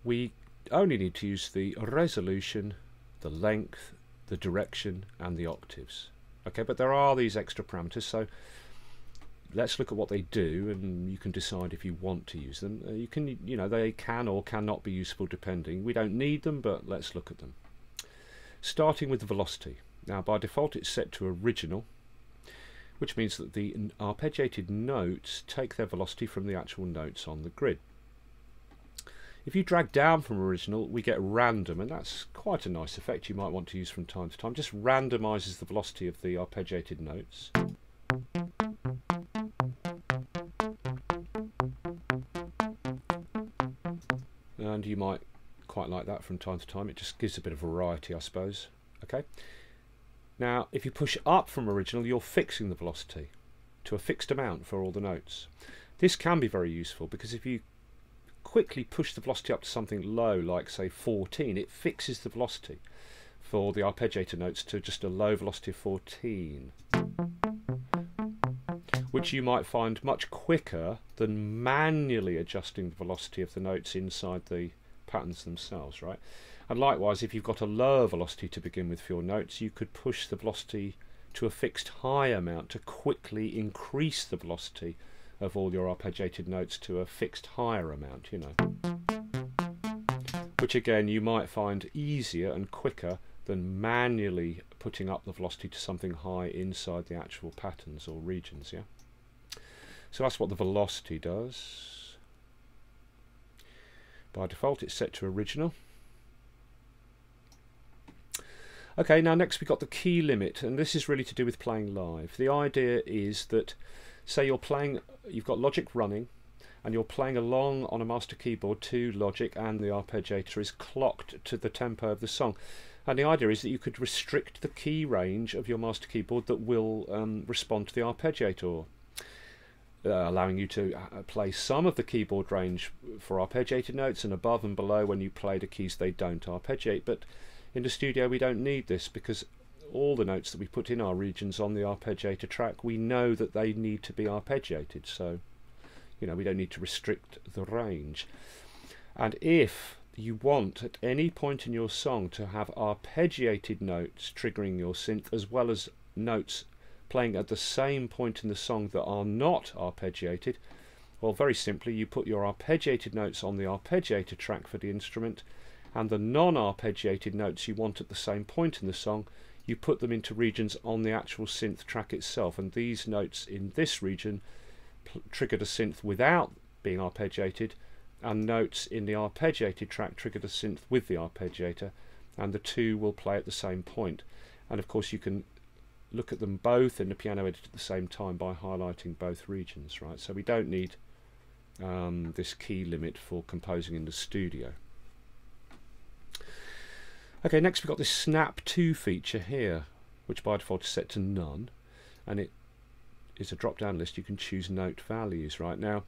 we only need to use the resolution, the length, the direction, and the octaves. Okay, but there are these extra parameters, so let's look at what they do, and you can decide if you want to use them. They can or cannot be useful depending. We don't need them, but let's look at them. Starting with the velocity. Now, by default, it's set to original, which means that the arpeggiated notes take their velocity from the actual notes on the grid. If you drag down from original, we get random, and that's quite a nice effect you might want to use from time to time. Just randomizes the velocity of the arpeggiated notes. And you might quite like that from time to time. It just gives a bit of variety, I suppose. Okay. Now, if you push up from original, you're fixing the velocity to a fixed amount for all the notes. This can be very useful because if you quickly push the velocity up to something low, like say 14, it fixes the velocity for the arpeggiator notes to just a low velocity of 14, which you might find much quicker than manually adjusting the velocity of the notes inside the patterns themselves, right? And likewise, if you've got a lower velocity to begin with for your notes, you could push the velocity to a fixed high amount to quickly increase the velocity of all your arpeggiated notes to a fixed higher amount, you know. Which again, you might find easier and quicker than manually putting up the velocity to something high inside the actual patterns or regions, yeah. So that's what the velocity does. By default, it's set to original. Okay, now next we've got the key limit, and this is really to do with playing live. The idea is that, say you're playing, you've got Logic running, and you're playing along on a master keyboard to Logic, and the arpeggiator is clocked to the tempo of the song. And the idea is that you could restrict the key range of your master keyboard that will respond to the arpeggiator, allowing you to play some of the keyboard range for arpeggiated notes, and above and below when you play the keys they don't arpeggiate. But in the studio we don't need this, because all the notes that we put in our regions on the arpeggiator track, we know that they need to be arpeggiated, so you know, we don't need to restrict the range. And if you want at any point in your song to have arpeggiated notes triggering your synth, as well as notes playing at the same point in the song that are not arpeggiated, well, very simply, you put your arpeggiated notes on the arpeggiator track for the instrument, and the non-arpeggiated notes you want at the same point in the song, you put them into regions on the actual synth track itself, and these notes in this region triggered a synth without being arpeggiated, and notes in the arpeggiated track triggered a synth with the arpeggiator, and the two will play at the same point. And of course you can look at them both in the piano edit at the same time by highlighting both regions, right? So we don't need this key limit for composing in the studio. Okay, next we've got this snap to feature here, which by default is set to none, and it is a drop down list. You can choose note values. Right now,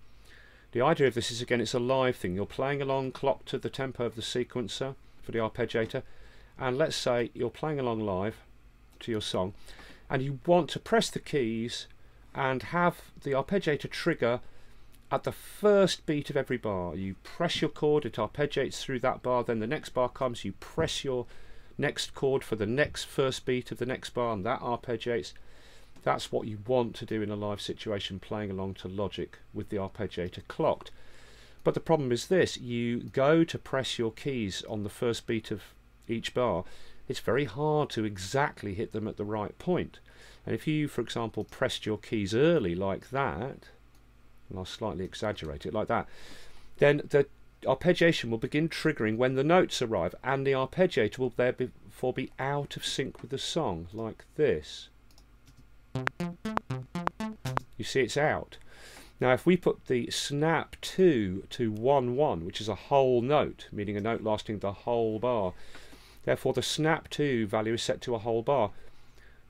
the idea of this is, again, it's a live thing. You're playing along clock to the tempo of the sequencer for the arpeggiator, and let's say you're playing along live to your song, and you want to press the keys and have the arpeggiator trigger at the first beat of every bar. You press your chord, it arpeggiates through that bar, then the next bar comes, you press your next chord for the next first beat of the next bar, and that arpeggiates. That's what you want to do in a live situation, playing along to Logic with the arpeggiator clocked. But the problem is this: you go to press your keys on the first beat of each bar, it's very hard to exactly hit them at the right point. And if you, for example, pressed your keys early like that, and I'll slightly exaggerate it like that, then the arpeggiation will begin triggering when the notes arrive, and the arpeggiator will therefore be out of sync with the song, like this. You see, it's out. Now if we put the snap to 1-1, which is a whole note, meaning a note lasting the whole bar, therefore the snap to value is set to a whole bar,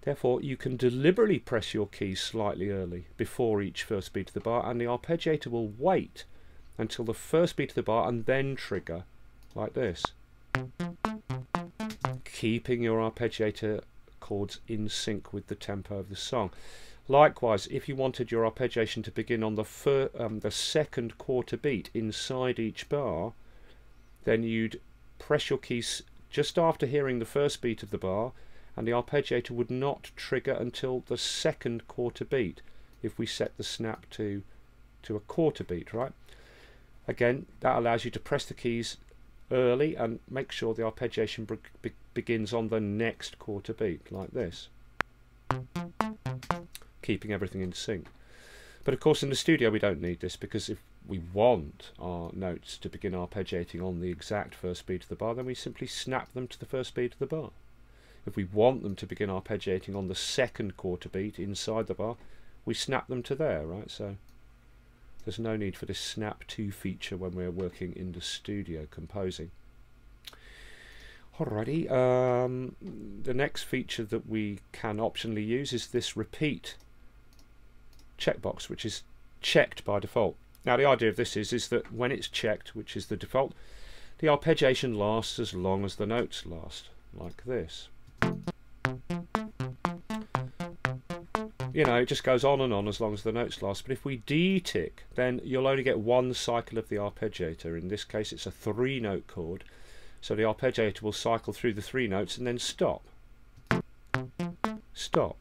Therefore, you can deliberately press your keys slightly early before each first beat of the bar, and the arpeggiator will wait until the first beat of the bar and then trigger like this, keeping your arpeggiator chords in sync with the tempo of the song. Likewise, if you wanted your arpeggiation to begin on the second quarter beat inside each bar, then you'd press your keys just after hearing the first beat of the bar, and the arpeggiator would not trigger until the second quarter beat if we set the snap to a quarter beat, right? Again, that allows you to press the keys early and make sure the arpeggiation begins on the next quarter beat, like this, keeping everything in sync. But of course in the studio we don't need this, because if we want our notes to begin arpeggiating on the exact first beat of the bar, then we simply snap them to the first beat of the bar. If we want them to begin arpeggiating on the second quarter beat inside the bar, we snap them to there, right? So there's no need for this snap to feature when we're working in the studio composing. Alrighty, the next feature that we can optionally use is this repeat checkbox, which is checked by default. Now the idea of this is that when it's checked, which is the default, the arpeggiation lasts as long as the notes last, like this. You know, it just goes on and on as long as the notes last. But if we D-tick, then you'll only get one cycle of the arpeggiator. In this case it's a 3-note chord, so the arpeggiator will cycle through the 3 notes and then stop. Stop.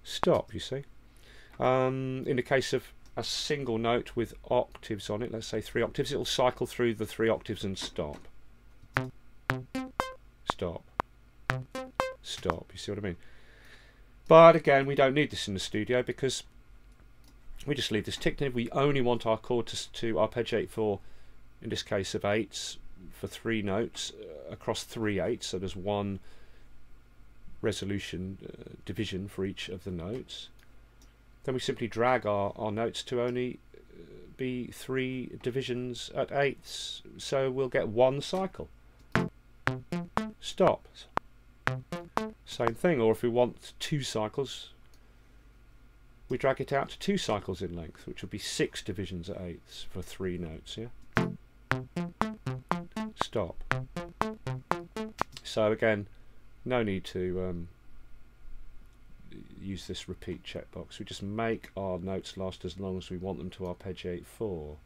Stop, you see. In the case of a single note with octaves on it, let's say 3 octaves, it will cycle through the 3 octaves and stop. Stop. Stop, you see what I mean? But again, we don't need this in the studio because we just leave this ticked. And if we only want our chord to arpeggiate for, in this case of 8s, for 3 notes across 3 8s, so there's one resolution division for each of the notes, then we simply drag our notes to only be 3 divisions at 8s, so we'll get 1 cycle. Stop. Same thing. Or if we want 2 cycles, we drag it out to 2 cycles in length, which will be 6 divisions at 8s for 3 notes. Yeah. Stop. So again, no need to use this repeat checkbox. We just make our notes last as long as we want them to arpeggiate for.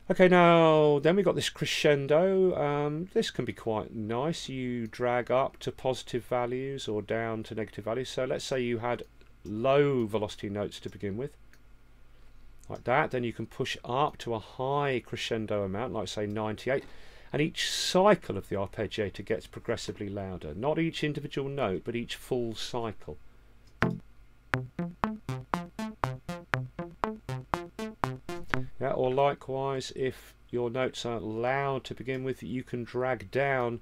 Okay, now then we've got this crescendo. This can be quite nice. You drag up to positive values or down to negative values. So let's say you had low velocity notes to begin with, like that. Then you can push up to a high crescendo amount, like say 98. And each cycle of the arpeggiator gets progressively louder. Not each individual note, but each full cycle. Yeah, or likewise, if your notes are loud to begin with, you can drag down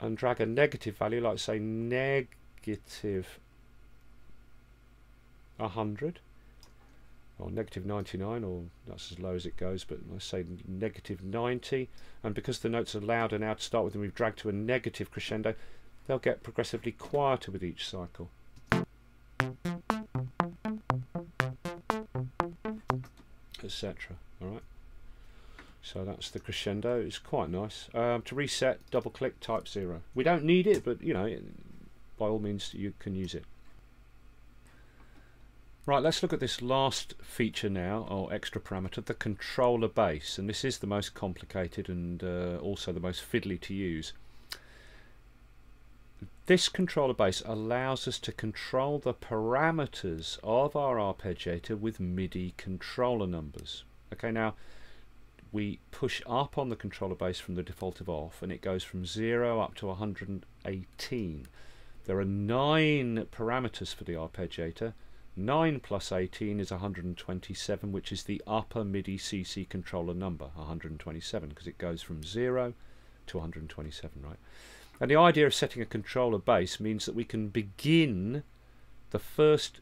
and drag a negative value, like say negative 100. Or negative 99, or that's as low as it goes, but let's say negative 90, and because the notes are louder now to start with and we've dragged to a negative crescendo, they'll get progressively quieter with each cycle. Etc. Alright, so that's the crescendo. It's quite nice. To reset, double click, type 0. We don't need it, but you know, by all means you can use it. Right, let's look at this last feature now, or extra parameter, the controller bass, and this is the most complicated and also the most fiddly to use. This controller bass allows us to control the parameters of our arpeggiator with MIDI controller numbers. Okay, now we push up on the controller bass from the default of off, and it goes from 0 up to 118. There are 9 parameters for the arpeggiator. 9 plus 18 is 127, which is the upper MIDI CC controller number, 127, because it goes from 0 to 127, right? And the idea of setting a controller bass means that we can begin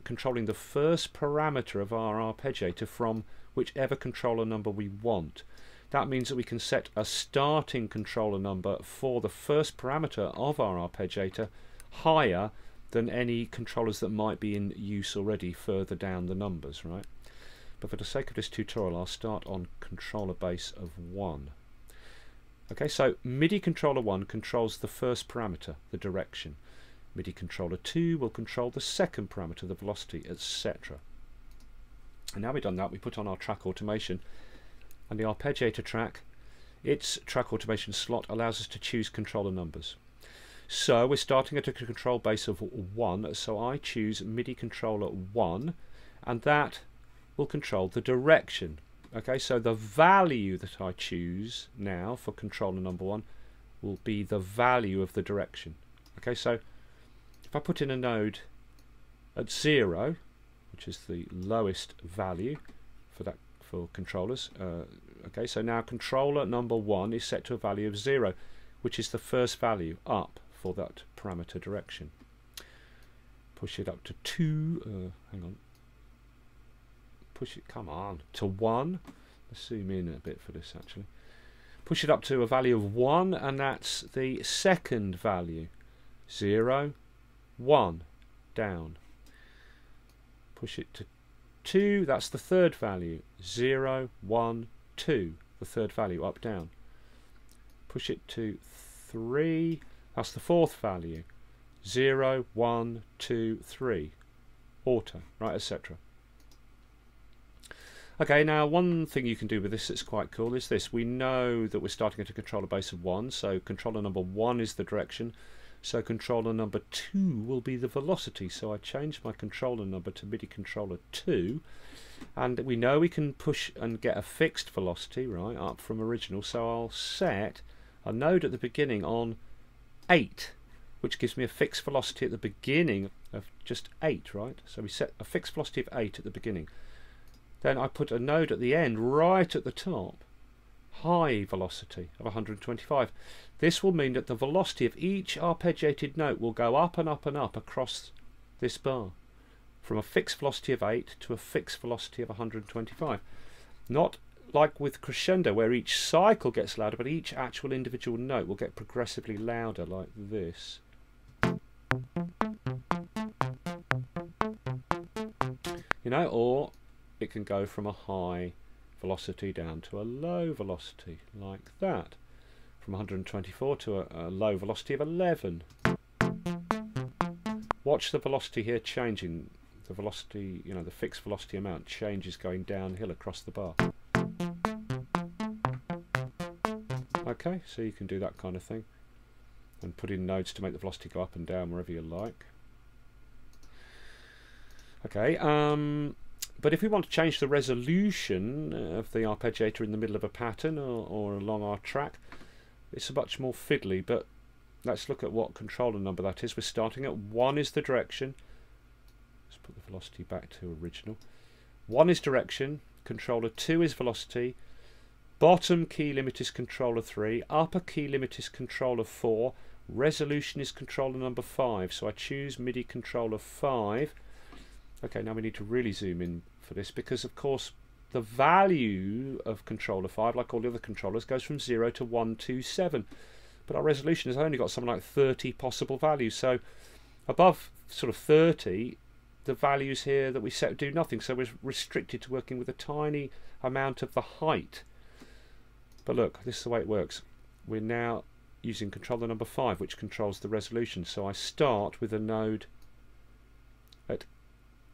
controlling the first parameter of our arpeggiator from whichever controller number we want. that means that we can set a starting controller number for the first parameter of our arpeggiator higher than any controllers that might be in use already further down the numbers, right? But for the sake of this tutorial, I'll start on controller base of 1. Okay, so MIDI controller 1 controls the first parameter, the direction. MIDI controller 2 will control the second parameter, the velocity, etc. And now we've done that, we put on our track automation, and the arpeggiator track, its track automation slot allows us to choose controller numbers. So we're starting at a control base of 1, so I choose MIDI controller 1, and that will control the direction. Okay, so the value that I choose now for controller number 1 will be the value of the direction. Okay, so if I put in a node at 0, which is the lowest value for controllers, okay, so now controller number 1 is set to a value of 0, which is the first value up for that parameter direction. Push it up to 2, hang on, push it, come on, to 1. Let's zoom in a bit for this actually. Push it up to a value of 1, and that's the second value. 0, 1, down. Push it to 2, that's the third value. 0, 1, 2, the third value, up, down. Push it to 3, that's the fourth value. 0, 1, 2, 3, auto, right, etc. Okay, now one thing you can do with this that's quite cool is this. We know that we're starting at a controller base of 1, so controller number 1 is the direction, so controller number 2 will be the velocity. So I changed my controller number to MIDI controller 2, and we know we can push and get a fixed velocity, right, up from original, so I'll set a node at the beginning on 8, which gives me a fixed velocity at the beginning of just 8, right? So we set a fixed velocity of 8 at the beginning. Then I put a node at the end, right at the top, high velocity of 125. This will mean that the velocity of each arpeggiated note will go up and up and up across this bar, from a fixed velocity of 8 to a fixed velocity of 125. Not like with crescendo, where each cycle gets louder, but each actual individual note will get progressively louder, like this. You know, or it can go from a high velocity down to a low velocity, like that. From 124 to a low velocity of 11. Watch the velocity here changing. The velocity, you know, the fixed velocity amount changes going downhill across the bar. Okay, so you can do that kind of thing. And put in nodes to make the velocity go up and down wherever you like. Okay, but if we want to change the resolution of the arpeggiator in the middle of a pattern or along our track, it's much more fiddly, but let's look at what controller number that is. We're starting at 1 is the direction. Let's put the velocity back to original. 1 is direction, controller 2 is velocity, bottom key limit is controller 3, upper key limit is controller 4, resolution is controller number 5. So I choose MIDI controller 5. Okay, now we need to really zoom in for this, because of course the value of controller 5, like all the other controllers, goes from 0 to 127, but our resolution has only got something like 30 possible values. So above sort of 30, the values here that we set do nothing, so we're restricted to working with a tiny amount of the height. But look, this is the way it works. We're now using controller number 5, which controls the resolution. So I start with a node at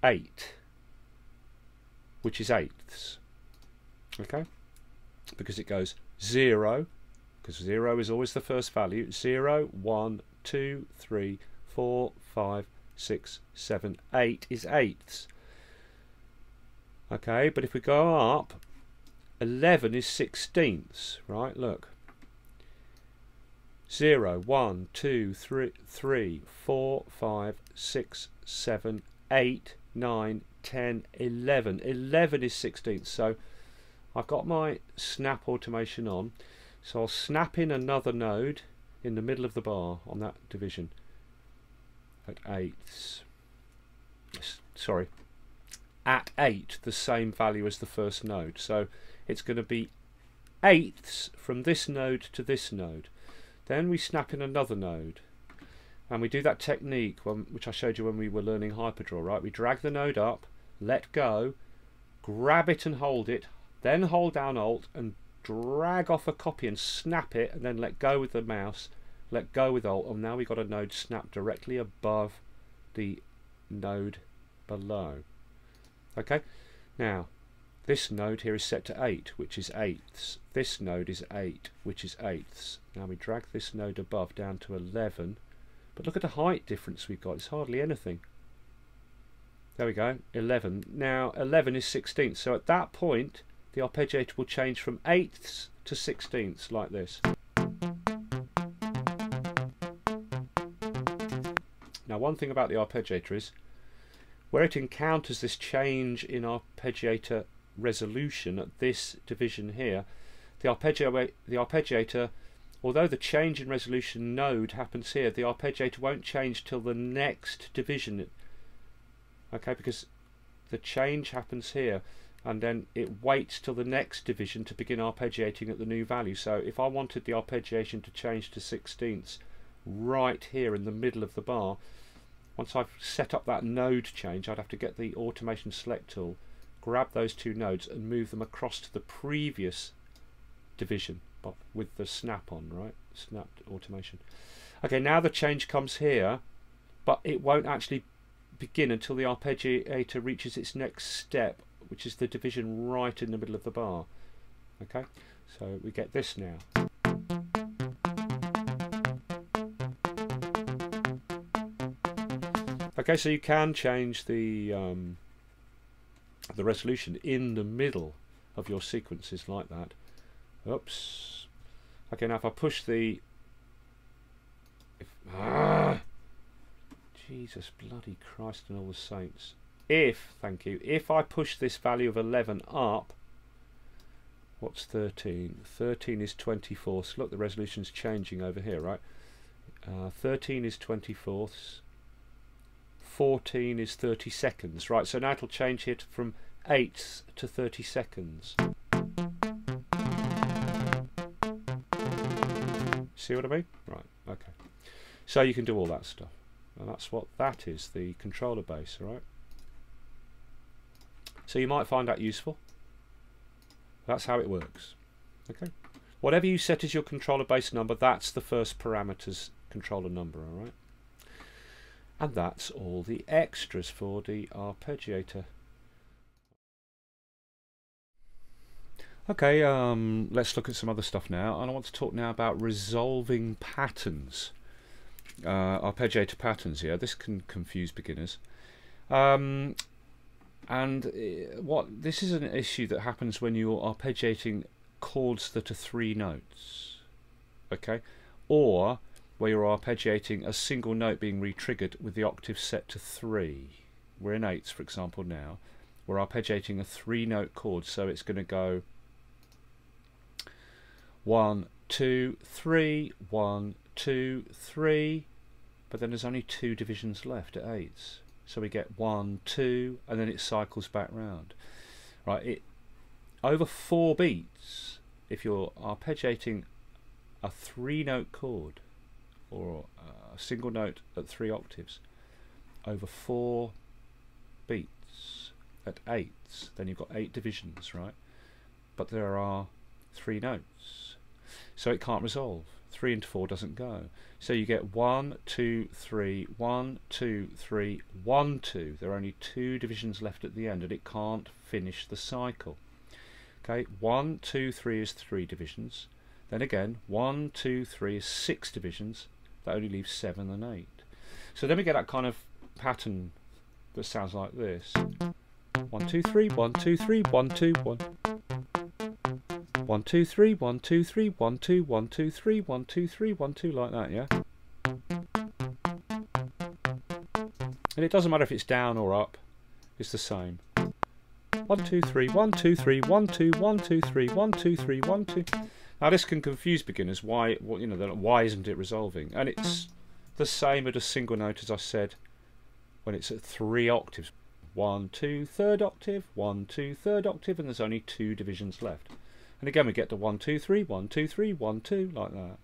8, which is eighths, okay, because it goes 0, because 0 is always the first value, 0, 1, 2, 3, 4, 5, 6, 7, 8 is eighths. Okay, but if we go up, 11 is sixteenths, right? Look, 0, 1, 2, 3, 4, 5, 6, 7, 8, 9, 10, 11. 11 is sixteenths. So I've got my snap automation on, so I'll snap in another node in the middle of the bar on that division at eighths. Sorry, at 8, the same value as the first node. So it's going to be eighths from this node to this node. Then we snap in another node. And we do that technique which I showed you when we were learning hyperdraw, right? We drag the node up, let go, grab it and hold it, then hold down Alt and drag off a copy and snap it, and then let go with the mouse, let go with Alt, and now we've got a node snapped directly above the node below. Okay, now this node here is set to 8, which is eighths. This node is 8, which is eighths. Now we drag this node above down to 11. But look at the height difference we've got. It's hardly anything. There we go, 11. Now 11 is 16ths. So at that point, the arpeggiator will change from eighths to 16ths, like this. Now one thing about the arpeggiator is, where it encounters this change in arpeggiator resolution at this division here, the arpeggiator, although the change in resolution node happens here, the arpeggiator won't change till the next division. Okay, because the change happens here, and then it waits till the next division to begin arpeggiating at the new value. So if I wanted the arpeggiation to change to 16ths right here in the middle of the bar, once I've set up that node change, I'd have to get the automation select tool, grab those two nodes and move them across to the previous division with the snap on, right? Snapped automation. Okay, now the change comes here, but it won't actually begin until the arpeggiator reaches its next step, which is the division right in the middle of the bar. Okay, so we get this now. Okay, so you can change the resolution in the middle of your sequences like that. Oops. Okay, now if I push the... Jesus bloody Christ and all the saints. Thank you, if I push this value of 11 up, what's 13? 13 is 24ths. Look, the resolution's changing over here, right? 13 is 24ths. 14 is 30 seconds, right? So now it'll change here from eighths to 30 seconds. See what I mean? Right, okay. So you can do all that stuff. And that's what that is, the controller base, alright? So you might find that useful. That's how it works. Okay. Whatever you set as your controller base number, that's the first parameter's controller number, alright? And that's all the extras for the arpeggiator. Okay, let's look at some other stuff now. And I want to talk now about resolving patterns. Arpeggiator patterns here. This can confuse beginners. This is an issue that happens when you're arpeggiating chords that are 3 notes. Okay? Or where you're arpeggiating a single note being re-triggered with the octave set to 3. We're in 8ths, for example, now. We're arpeggiating a 3-note chord, so it's going to go 1, 2, 3, 1, 2, 3, but then there's only 2 divisions left at 8ths. So we get 1, 2, and then it cycles back round. Right, over 4 beats, if you're arpeggiating a 3-note chord, or a single note at 3 octaves, over 4 beats at 8ths, then you've got 8 divisions, right? But there are 3 notes, so it can't resolve. 3 into 4 doesn't go. So you get 1, 2, 3, 1, 2, 3, 1, 2. There are only 2 divisions left at the end, and it can't finish the cycle. Okay, 1, 2, 3 is 3 divisions. Then again, 1, 2, 3 is 6 divisions. That only leaves 7 and 8. So then we get that kind of pattern that sounds like this. 1, 2, 3, 1, 2, 3, 1, 2, 1. 1, 2, 3, 1, 2, 3, 1, 2, 1, 2, 3, 1, 2, 3, 1, 2, like that, yeah? And it doesn't matter if it's down or up, it's the same. 1, 2, 3, 1, 2, 3, 1, 2, 1, 2, 3, 1, 2, 3, 1, 2. Now this can confuse beginners. Why isn't it resolving? And it's the same at a single note, as I said, when it's at 3 octaves. 1, 2, 3rd octave, 1, 2, 3rd octave, and there's only 2 divisions left. And again we get the 1 2 3 1 2 3 1 2 like that.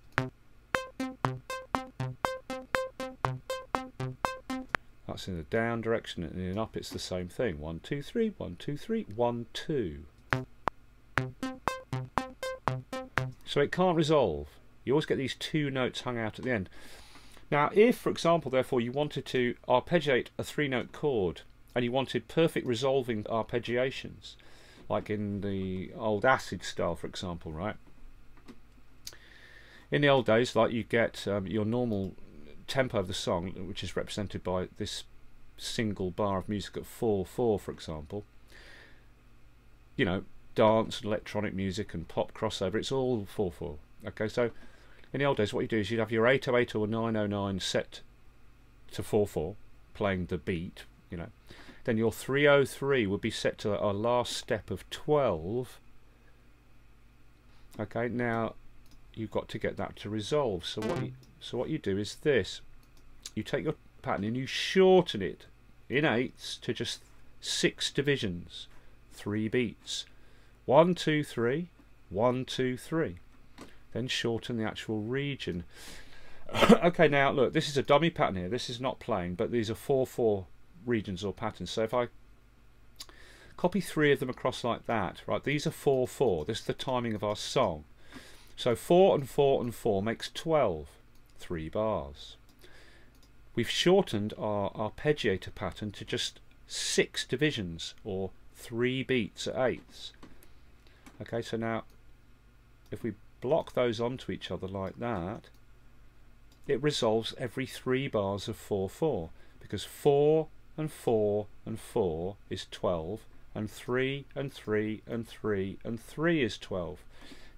That's in the down direction, and in up it's the same thing. 1 2 3 1 2 3 1 2. So it can't resolve. You always get these two notes hung out at the end. Now if, for example, therefore you wanted to arpeggiate a 3-note chord and you wanted perfect resolving arpeggiations, like in the old acid style, for example, right? In the old days, like, you get your normal tempo of the song, which is represented by this single bar of music at 4/4, for example. You know, dance and electronic music and pop crossover, it's all 4/4. Okay, so in the old days what you do is you'd have your 808 or 909 set to 4/4, playing the beat, you know. Then your 303 would be set to our last step of 12. Okay, now you've got to get that to resolve. So what you do is this: you take your pattern and you shorten it in eighths to just 6 divisions, 3 beats. 1 2 3 1 2 3. Then shorten the actual region. Okay, now look, this is a dummy pattern here. This is not playing, but these are 4/4 regions or patterns. So if I copy 3 of them across like that, right? These are 4/4. This is the timing of our song. So 4 and 4 and 4 makes 12. 3 bars. We've shortened our arpeggiator pattern to just 6 divisions, or 3 beats at eighths. Okay, so now if we block those onto each other like that, it resolves every 3 bars of 4/4, because 4 and 4 and 4 is 12, and 3 and 3 and 3 and 3 is 12.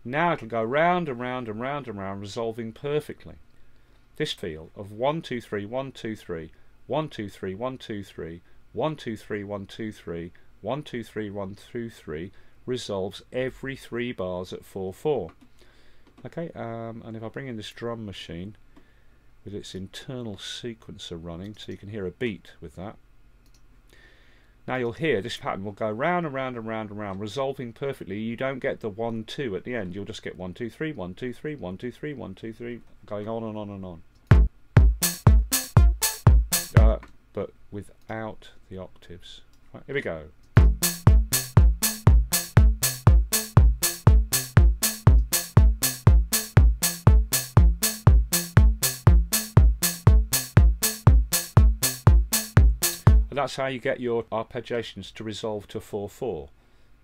Now it'll go round and round and round and round, resolving perfectly. This feel of 1 2 3 1 2 3 1 2 3 1 2 3 1 2 3 1 2 3 1 2 3 1 2 3 resolves every 3 bars at 4/4. Okay, and if I bring in this drum machine with its internal sequencer running, so you can hear a beat with that. Now you'll hear this pattern will go round and round and round and round, resolving perfectly. You don't get the 1 2 at the end. You'll just get 1 2 3 1 2 3 1 2 3 1 2 3, going on and on and on. But without the octaves. Right, here we go. And that's how you get your arpeggiations to resolve to 4/4.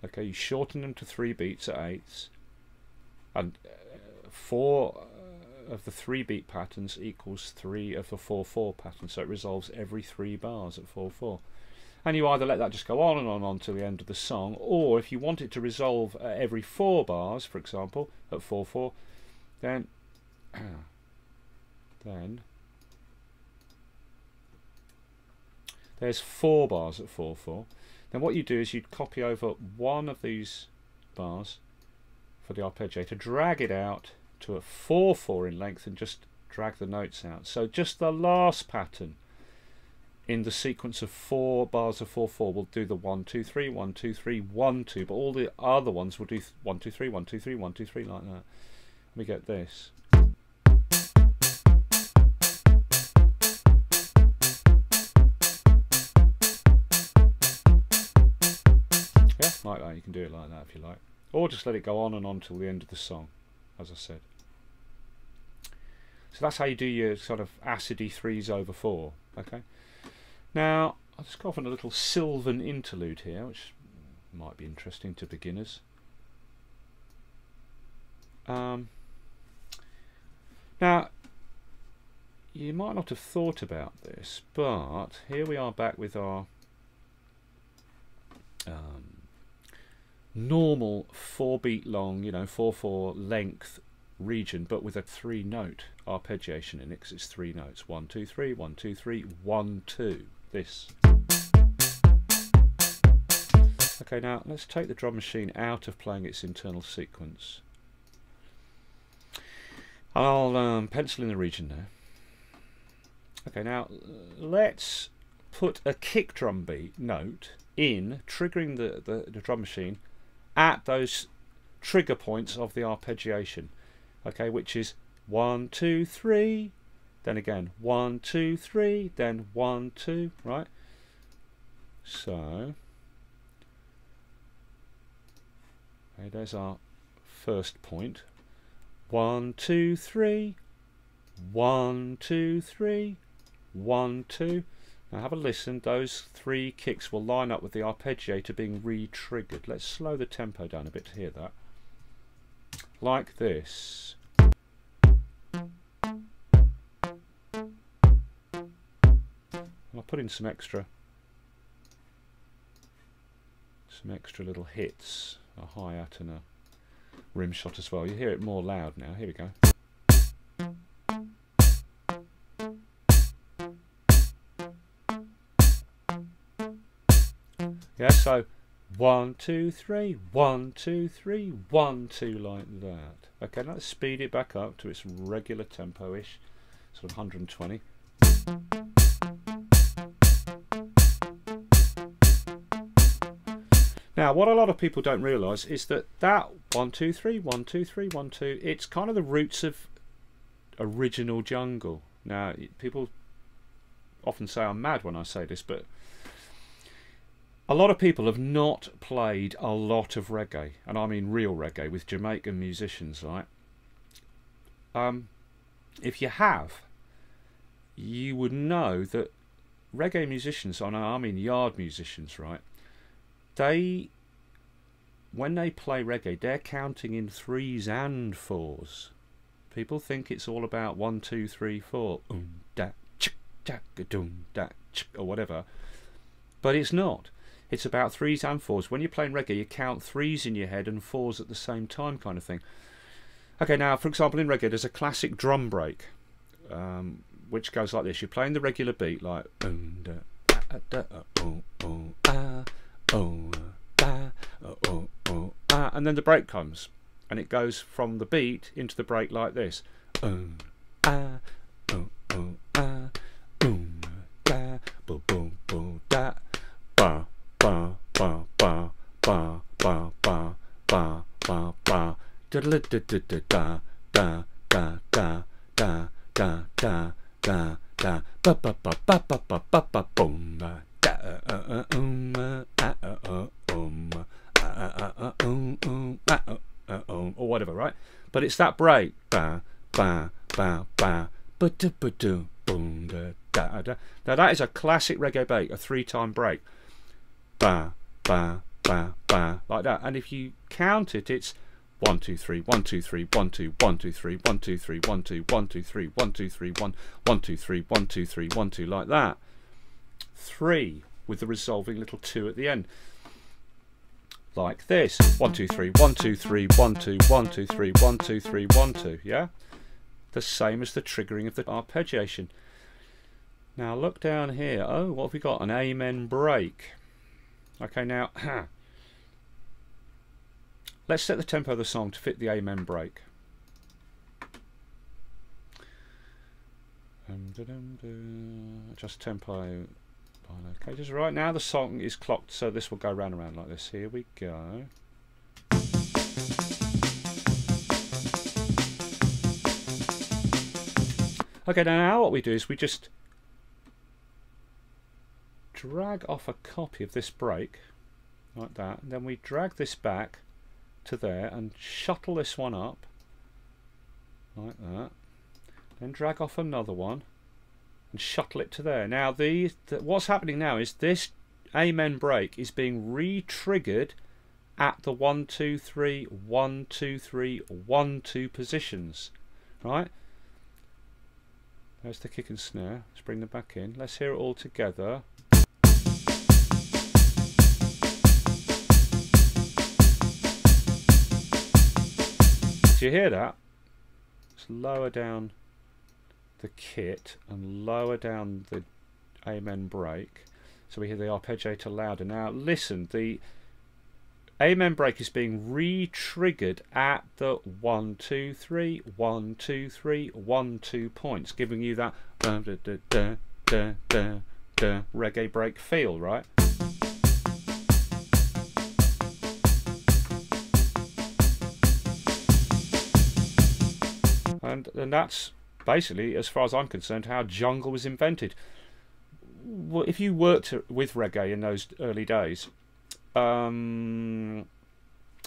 Okay, you shorten them to 3 beats at eighths, and 4 of the 3 beat patterns equals 3 of the 4/4 patterns, so it resolves every 3 bars at 4/4. And you either let that just go on and on till the end of the song, or if you want it to resolve every 4 bars, for example, at 4/4, then there's 4 bars at 4/4. Then what you do is you'd copy over one of these bars for the arpeggiator, drag it out to a 4/4 in length, and just drag the notes out. So just the last pattern in the sequence of 4 bars of 4/4 will do the 1 2 3 1 2 3 1 2, but all the other ones will do 1 2 3 1 2 3 1 2 3 like that. We get this. Yeah, like that. You can do it like that if you like, or just let it go on and on till the end of the song, as I said. So that's how you do your sort of acidy 3/4. Okay. Now I'll just go off on a little Sylvan interlude here, which might be interesting to beginners. Now you might not have thought about this, but here we are back with our normal 4-beat long, 4/4 length region, but with a 3-note arpeggiation in it, because it's 3 notes. 1 2 3 1 2 3 1 2. This. Okay, now let's take the drum machine out of playing its internal sequence. I'll pencil in the region now. Okay, now let's put a kick drum beat note in, triggering the drum machine at those trigger points of the arpeggiation, okay, which is 1 2 3, then again 1 2 3, then 1 2, right? So okay, there's our first point. 1 2 3, 1 2 3, 1 2. Now have a listen, those three kicks will line up with the arpeggiator being re-triggered. Let's slow the tempo down a bit to hear that. Like this. I'll put in some extra little hits, a hi-hat and a rim shot as well. You hear it more loud now. Here we go. Yeah, so 1 2 3, 1 2 3, 1 2, like that. Okay, now let's speed it back up to its regular tempo-ish, sort of 120. Now, what a lot of people don't realise is that 1 2 3, 1 2 3, 1 2, it's kind of the roots of original jungle. Now, people often say I'm mad when I say this, but a lot of people have not played a lot of reggae, and I mean real reggae, with Jamaican musicians, right? If you have, you would know that reggae musicians, I mean yard musicians, right? When they play reggae, they're counting in 3s and 4s. People think it's all about 1 2 3 4, da, ch, da, da, ch, or whatever, but it's not. It's about 3s and 4s. When you're playing reggae, you count 3s in your head and 4s at the same time, kind of thing. Okay, now, for example, in reggae, there's a classic drum break, which goes like this. You're playing the regular beat, like, and then the break comes, and it goes from the beat into the break like this. Or whatever, right? But it's that break. Now that is a classic reggae break, a 3-time break. Ba ba ba ba, like that. And if you count it, it's 1 2 3 1 2 3 1 2 1 2 3 1 2 3 1 2 1 2 3 1 2 3 1 1 2 3 1 2 3 1 2, like that. 3 with the resolving little 2 at the end, like this. 1 2 3 1 2 3 1 2 1 2 3 1 2 3 1 2. Yeah, the same as the triggering of the arpeggiation. Now look down here. Oh, what have we got? An amen break. Okay, now let's set the tempo of the song to fit the amen break. Adjust tempo. Okay, just right now the song is clocked, so this will go round and round like this. Here we go. Okay, now what we do is we just drag off a copy of this break like that, and then we drag this back to there and shuttle this one up like that, then drag off another one and shuttle it to there. Now what's happening now is this amen break is being re-triggered at the 1 2 3 1 2 3 1 2 positions, right? There's the kick and snare. Let's bring them back in. Let's hear it all together. Do you hear that? Let's lower down the kit and lower down the amen break so we hear the arpeggiator louder. Now listen, the amen break is being re-triggered at the 1 2 3 1 2 3 1 2 points, giving you that reggae break feel, right? and that's basically, as far as I'm concerned, how jungle was invented. Well, if you worked with reggae in those early days,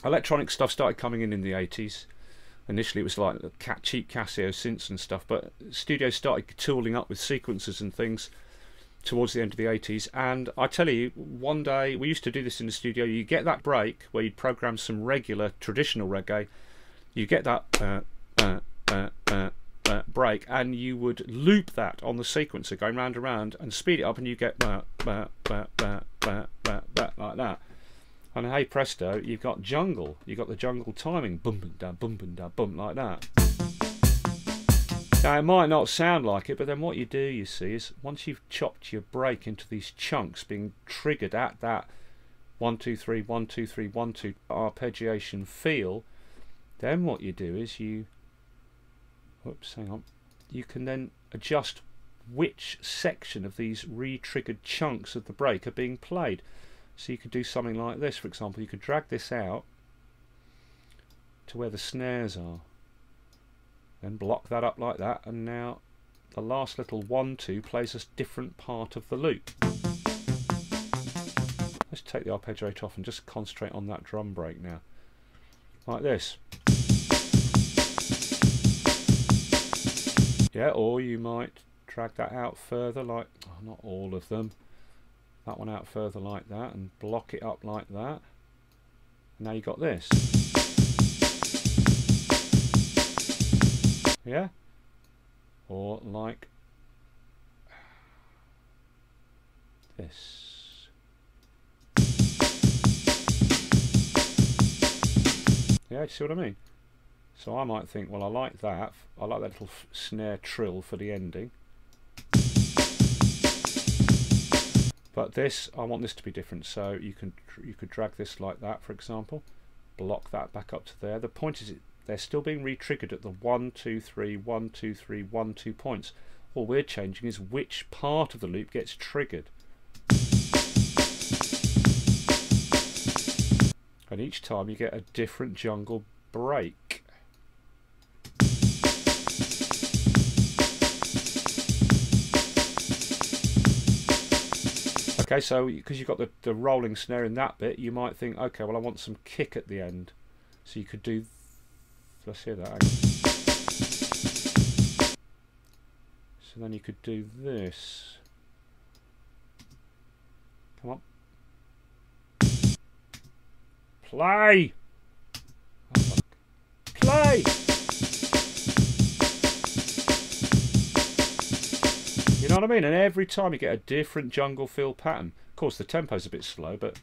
electronic stuff started coming in the 80s. Initially it was like cheap Casio synths and stuff, but studios started tooling up with sequencers and things towards the end of the 80s. And I tell you, one day we used to do this in the studio. You get that break where you'd program some regular traditional reggae, you get that break, and you would loop that on the sequencer going round and round and speed it up, and you get like that. And hey presto, you've got jungle. You've got the jungle timing, bum bum da bum bum da bum, like that. Now it might not sound like it, but then what you do, you see, is once you've chopped your break into these chunks being triggered at that 1 2 3 1 2 3 1 2 arpeggiation feel, then what you do is you, whoops, hang on, you can then adjust which section of these re-triggered chunks of the break are being played. So you could do something like this, for example. You could drag this out to where the snares are, then block that up like that, and now the last little 1 2 plays a different part of the loop. Let's take the arpeggiator off and just concentrate on that drum break now, like this. Yeah, or you might drag that out further, like, oh, not all of them, that one out further like that, and block it up like that. And now you got this. Yeah? Or like this. Yeah, do you see what I mean? So I might think, well, I like that little snare trill for the ending. But this, I want this to be different, so you could drag this like that, for example, block that back up to there. The point is, they're still being re-triggered at the 1 2 3 1 2 3 1 2 points. All we're changing is which part of the loop gets triggered. And each time you get a different jungle break. Okay, so because you've got the rolling snare in that bit, you might think, okay, well I want some kick at the end. So you could do, let's hear that. So then you could do this. Come on. Play! Oh, fuck. Play! You know what I mean? And every time you get a different jungle feel pattern. Of course the tempo's a bit slow, but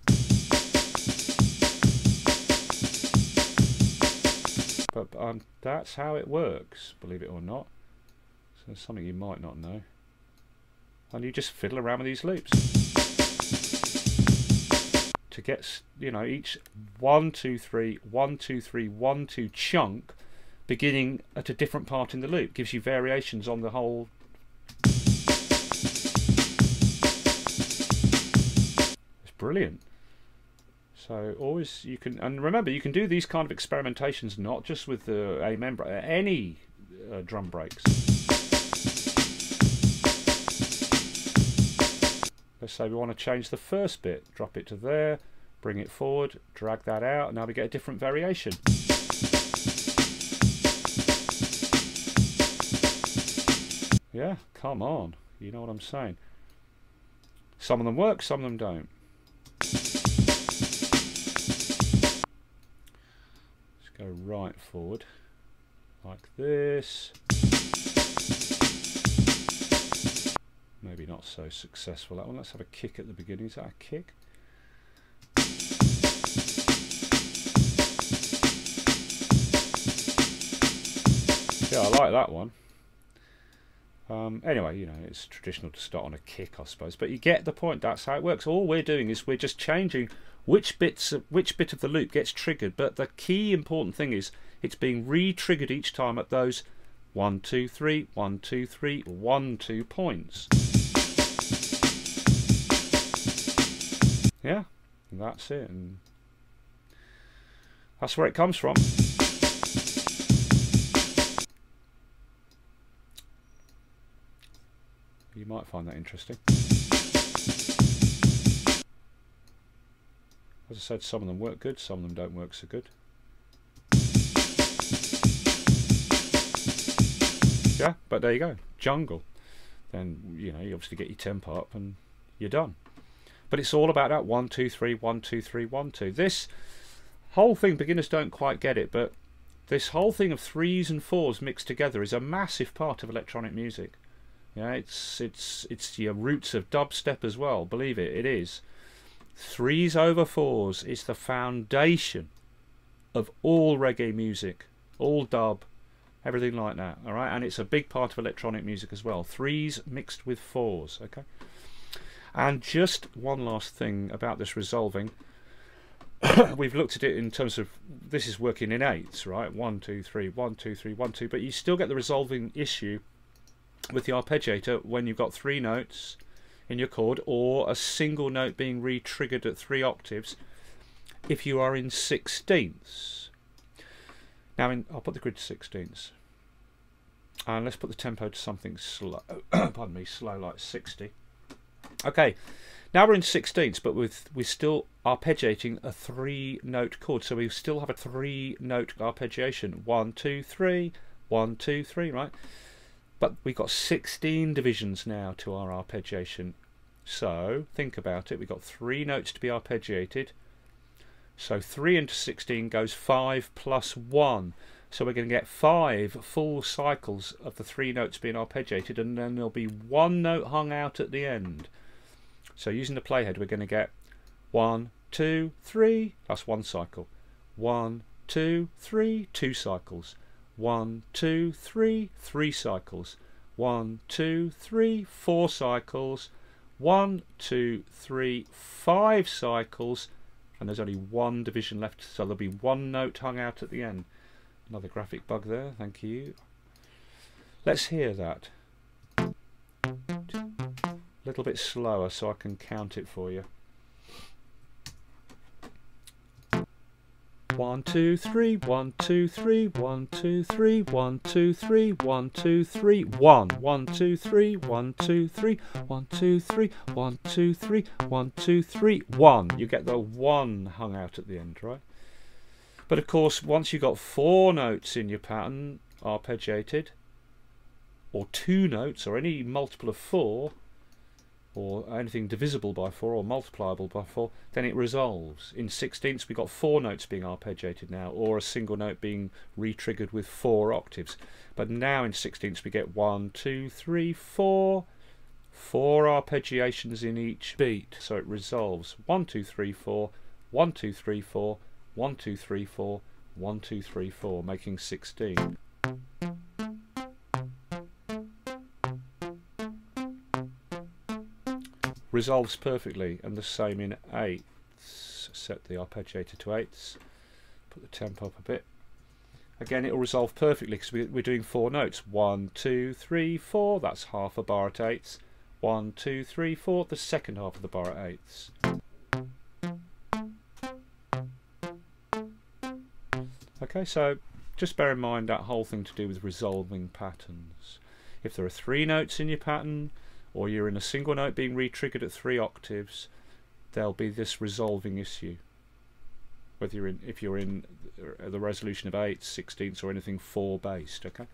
that's how it works, believe it or not. So it's something you might not know. And you just fiddle around with these loops to get, you know, each 1 2 3 1 2 3 1 2 chunk beginning at a different part in the loop. Gives you variations on the whole. Brilliant. So always you can, and remember you can do these kind of experimentations not just with the amen break, any drum breaks. Let's say we want to change the first bit, drop it to there, bring it forward, drag that out, and now we get a different variation. Yeah, come on, you know what I'm saying. Some of them work, some of them don't. Go right forward like this. Maybe not so successful that one. Let's have a kick at the beginning. Is that a kick? Yeah, I like that one. Anyway, you know, it's traditional to start on a kick, I suppose, but you get the point. That's how it works. All we're doing is we're just changing which bit of the loop gets triggered, but the key important thing is it's being re-triggered each time at those 1 2 3 1 2 3 1 2 points. Yeah, and that's it, and that's where it comes from. You might find that interesting. As I said, some of them work good, some of them don't work so good. Yeah, but there you go, jungle. Then, you know, you obviously get your tempo up and you're done. But it's all about that 1 2 3 1 2 3 1 2. This whole thing, beginners don't quite get it, but this whole thing of 3s and 4s mixed together is a massive part of electronic music. Yeah, it's your roots of dubstep as well. Believe it, it is. 3s over 4s is the foundation of all reggae music, all dub, everything like that. All right, and it's a big part of electronic music as well. 3s mixed with 4s. Okay. And just one last thing about this resolving. We've looked at it in terms of this is working in 8s, right? 1 2 3 1 2 3 1 2, but you still get the resolving issue with the arpeggiator when you've got 3 notes in your chord, or a single note being re-triggered at 3 octaves if you are in 16ths. Now I'll put the grid to 16ths, and let's put the tempo to something slow. Pardon me, slow, like 60. Okay, now we're in 16ths, but we're still arpeggiating a 3-note chord, so we still have a 3-note arpeggiation. 1 2 3 1 2 3, right? But we've got 16 divisions now to our arpeggiation. So think about it, we've got 3 notes to be arpeggiated. So 3 into 16 goes 5 plus 1. So we're going to get 5 full cycles of the 3 notes being arpeggiated, and then there'll be 1 note hung out at the end. So using the playhead, we're going to get 1 2 3, that's 1 cycle. 1 2 3, 2 cycles. 1 2 3, 3 cycles. 1 2 3, 4 cycles. 1 2 3, 5 cycles, and there's only 1 division left, so there'll be 1 note hung out at the end. Another graphic bug there, thank you. Let's hear that. A little bit slower so I can count it for you. 1 2 3 1 2 3 1 2 3 1 2 3 1 2 3 1 1 2 3 1 2 3 1 2 3 1 2 3 1 2 3 1. You get the 1 hung out at the end, right? But of course, once you've got 4 notes in your pattern arpeggiated, or 2 notes, or any multiple of 4, or anything divisible by 4 or multipliable by 4, then it resolves. In 16ths we've got 4 notes being arpeggiated now, or a single note being re-triggered with 4 octaves. But now in 16ths we get 1 2 3 4 arpeggiations in each beat, so it resolves. 1 2 3 4 1 2 3 4 1 2 3 4 1 2 3 4, making 16. Resolves perfectly, and the same in 8ths. Set the arpeggiator to 8ths, put the tempo up a bit. Again, it will resolve perfectly because we're doing 4 notes. 1 2 3 4, that's half a bar at 8ths. 1 2 3 4, the second half of the bar at 8ths. Okay, so just bear in mind that whole thing to do with resolving patterns. If there are 3 notes in your pattern, or you're in a single note being re-triggered at 3 octaves, there'll be this resolving issue. Whether if you're in the resolution of 8, 16ths, or anything 4 based. Okay,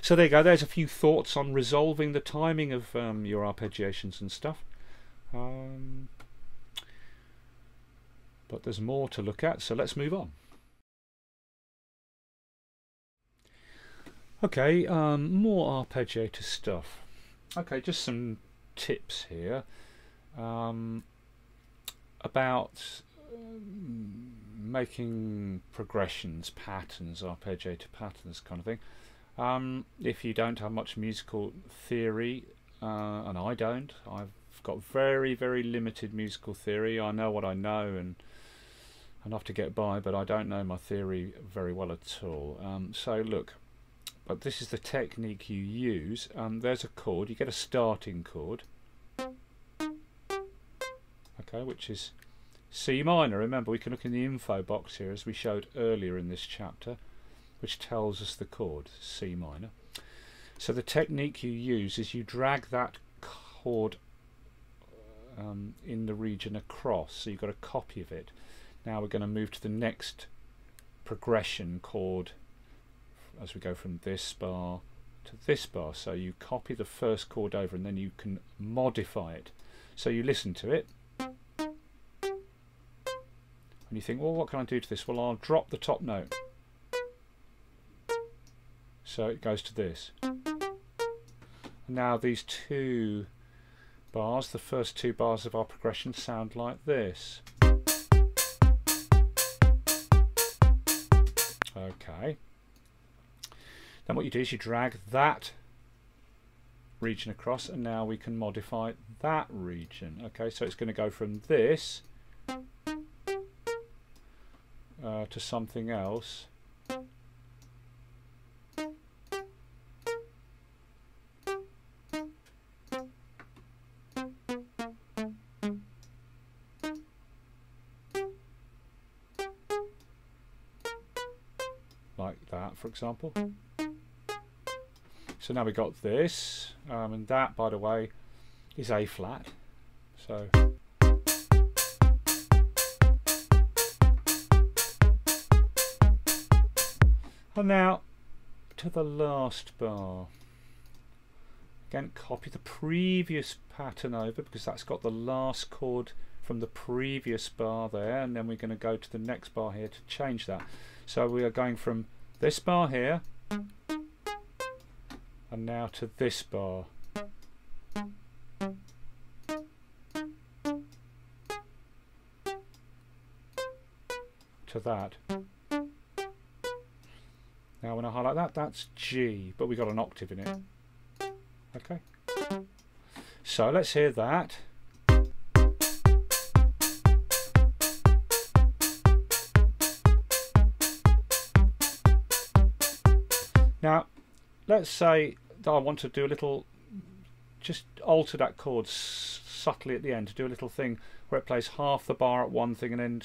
so there you go. There's a few thoughts on resolving the timing of your arpeggiations and stuff. But there's more to look at, so let's move on. Okay, more arpeggiator stuff. Okay, just some tips here about making progressions, patterns, arpeggiator patterns kind of thing. If you don't have much musical theory, and I don't, I've got very, very limited musical theory. I know what I know and enough to get by, but I don't know my theory very well at all. So look, but this is the technique you use. There's a chord, you get a starting chord, okay, which is C minor. Remember, we can look in the info box here as we showed earlier in this chapter, which tells us the chord C minor. So the technique you use is you drag that chord in the region across, so you've got a copy of it. Now we're going to move to the next progression chord as we go from this bar to this bar. So you copy the first chord over and then you can modify it. So you listen to it and you think, well, what can I do to this? Well, I'll drop the top note. So it goes to this. Now these two bars, the first two bars of our progression, sound like this. Okay. Then what you do is you drag that region across, and now we can modify that region. Okay, so it's going to go from this to something else. Like that, for example. So now we've got this, and that, by the way, is A flat. So and now to the last bar. Again, copy the previous pattern over because that's got the last chord from the previous bar there, and then we're going to go to the next bar here to change that. So we are going from this bar here and now to this bar. To that. Now when I highlight that, that's G, but we got an octave in it. Okay. So let's hear that. Now, let's say that I want to do a little, just alter that chord subtly at the end, to do a little thing where it plays half the bar at one thing and then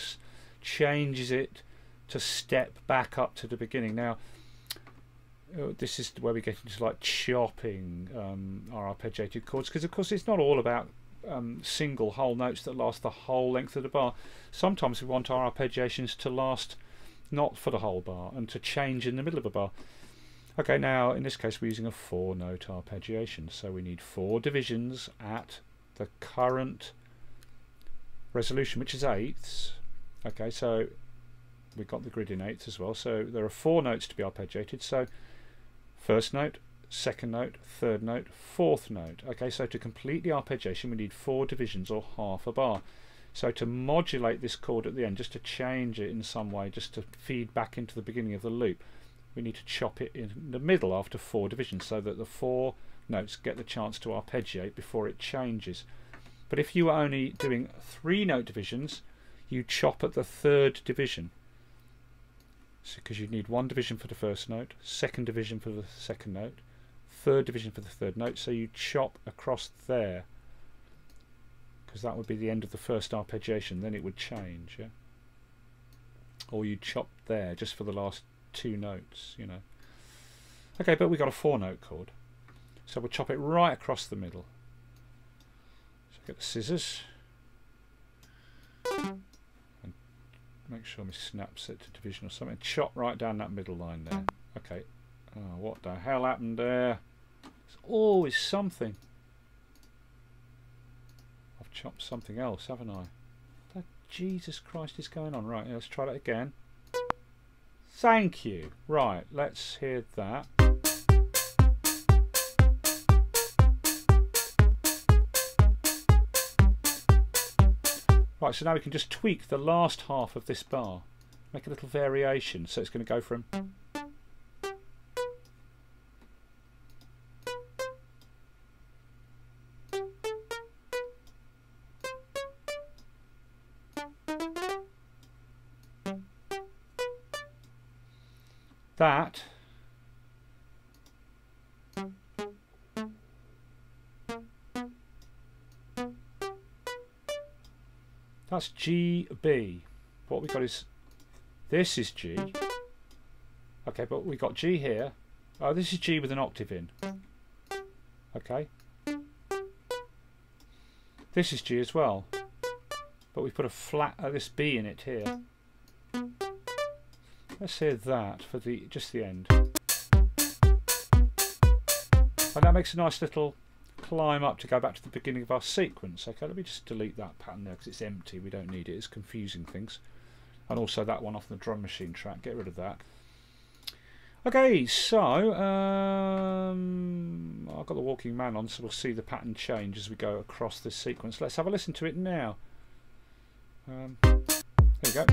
changes it to step back up to the beginning. Now, this is where we get into like chopping our arpeggiated chords, because of course it's not all about single whole notes that last the whole length of the bar. Sometimes we want our arpeggiations to last not for the whole bar and to change in the middle of a bar. Okay, now in this case we're using a 4-note arpeggiation, so we need 4 divisions at the current resolution, which is eighths. Okay, so we've got the grid in eighths as well, so there are 4 notes to be arpeggiated. So first note, second note, third note, fourth note. Okay, so to complete the arpeggiation we need 4 divisions or half a bar. So to modulate this chord at the end, just to change it in some way, just to feed back into the beginning of the loop, we need to chop it in the middle after 4 divisions so that the 4 notes get the chance to arpeggiate before it changes. But if you are only doing 3-note divisions, you chop at the 3rd division. So because you need 1 division for the first note, 2nd division for the 2nd note, 3rd division for the 3rd note, so you chop across there, because that would be the end of the first arpeggiation, then it would change, yeah? Or you chop there just for the last 2 notes, you know. Okay, but we've got a 4-note chord, so we'll chop it right across the middle. So get the scissors and make sure my snap set to division or something. Chop right down that middle line there. Okay. Oh, what the hell happened there? There's always something. I've chopped something else, haven't I? What Jesus Christ is going on? Right, let's try that again. Thank you. Right, let's hear that. Right, so now we can just tweak the last half of this bar, make a little variation. So it's going to go from that that's G, B. What we got is, this is G. Okay, but we got G here. Oh, this is G with an octave in. Okay. This is G as well, but we put a flat this B in it here. Let's hear that for the just the end. And that makes a nice little climb up to go back to the beginning of our sequence. Okay, let me just delete that pattern there because it's empty. We don't need it. It's confusing things. And also that one off the drum machine track. Get rid of that. Okay, so I've got the walking man on, so we'll see the pattern change as we go across this sequence. Let's have a listen to it now. There you go.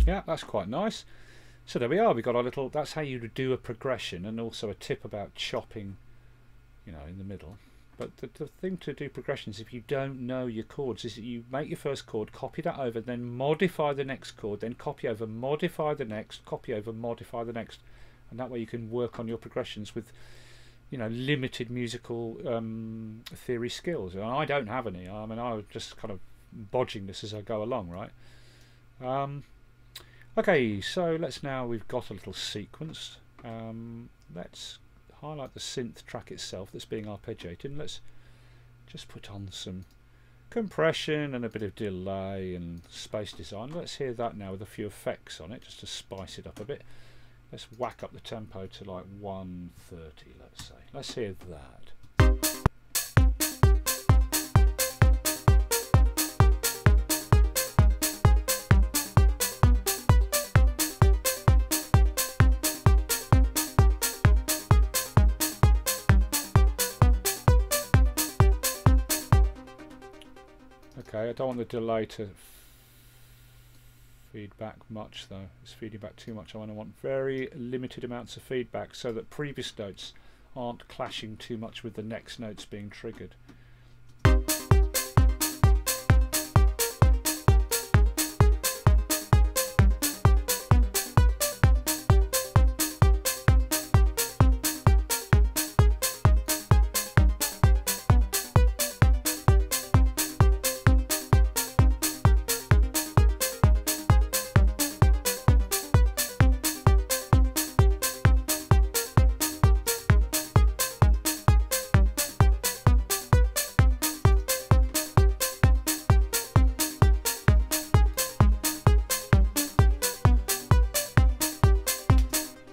Yeah, that's quite nice. So there we are, we've got our little, that's how you do a progression, and also a tip about chopping, you know, in the middle. But the thing to do progressions, if you don't know your chords, is that you make your first chord, copy that over, then modify the next chord, then copy over, modify the next, copy over, modify the next. And that way you can work on your progressions with, you know, limited musical theory skills. And I don't have any. I mean, I was just kind of bodging this as I go along, right? Okay, so let's now, we've got a little sequence. Let's highlight the synth track itself that's being arpeggiated, and let's just put on some compression and a bit of delay and space design. Let's hear that now with a few effects on it, just to spice it up a bit. Let's whack up the tempo to like 130, let's say. Let's hear that. Okay, I don't want the delay to feed back much though. It's feeding back too much. I want very limited amounts of feedback so that previous notes aren't clashing too much with the next notes being triggered.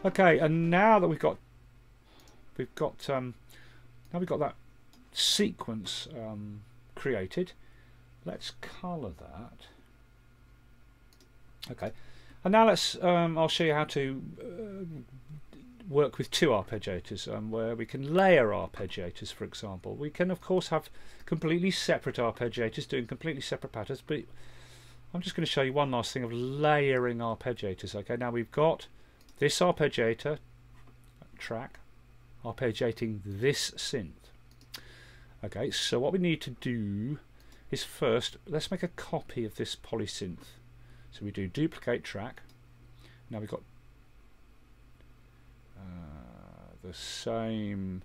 Okay, and now that we've got that sequence created, let's colour that. Okay, and now let's I'll show you how to work with two arpeggiators, where we can layer arpeggiators. For example, we can of course have completely separate arpeggiators doing completely separate patterns, but I'm just going to show you one last thing of layering arpeggiators. Okay, now we've got this arpeggiator track arpeggiating this synth. Okay, so what we need to do is first let's make a copy of this polysynth. So we do duplicate track. Now we've got the same,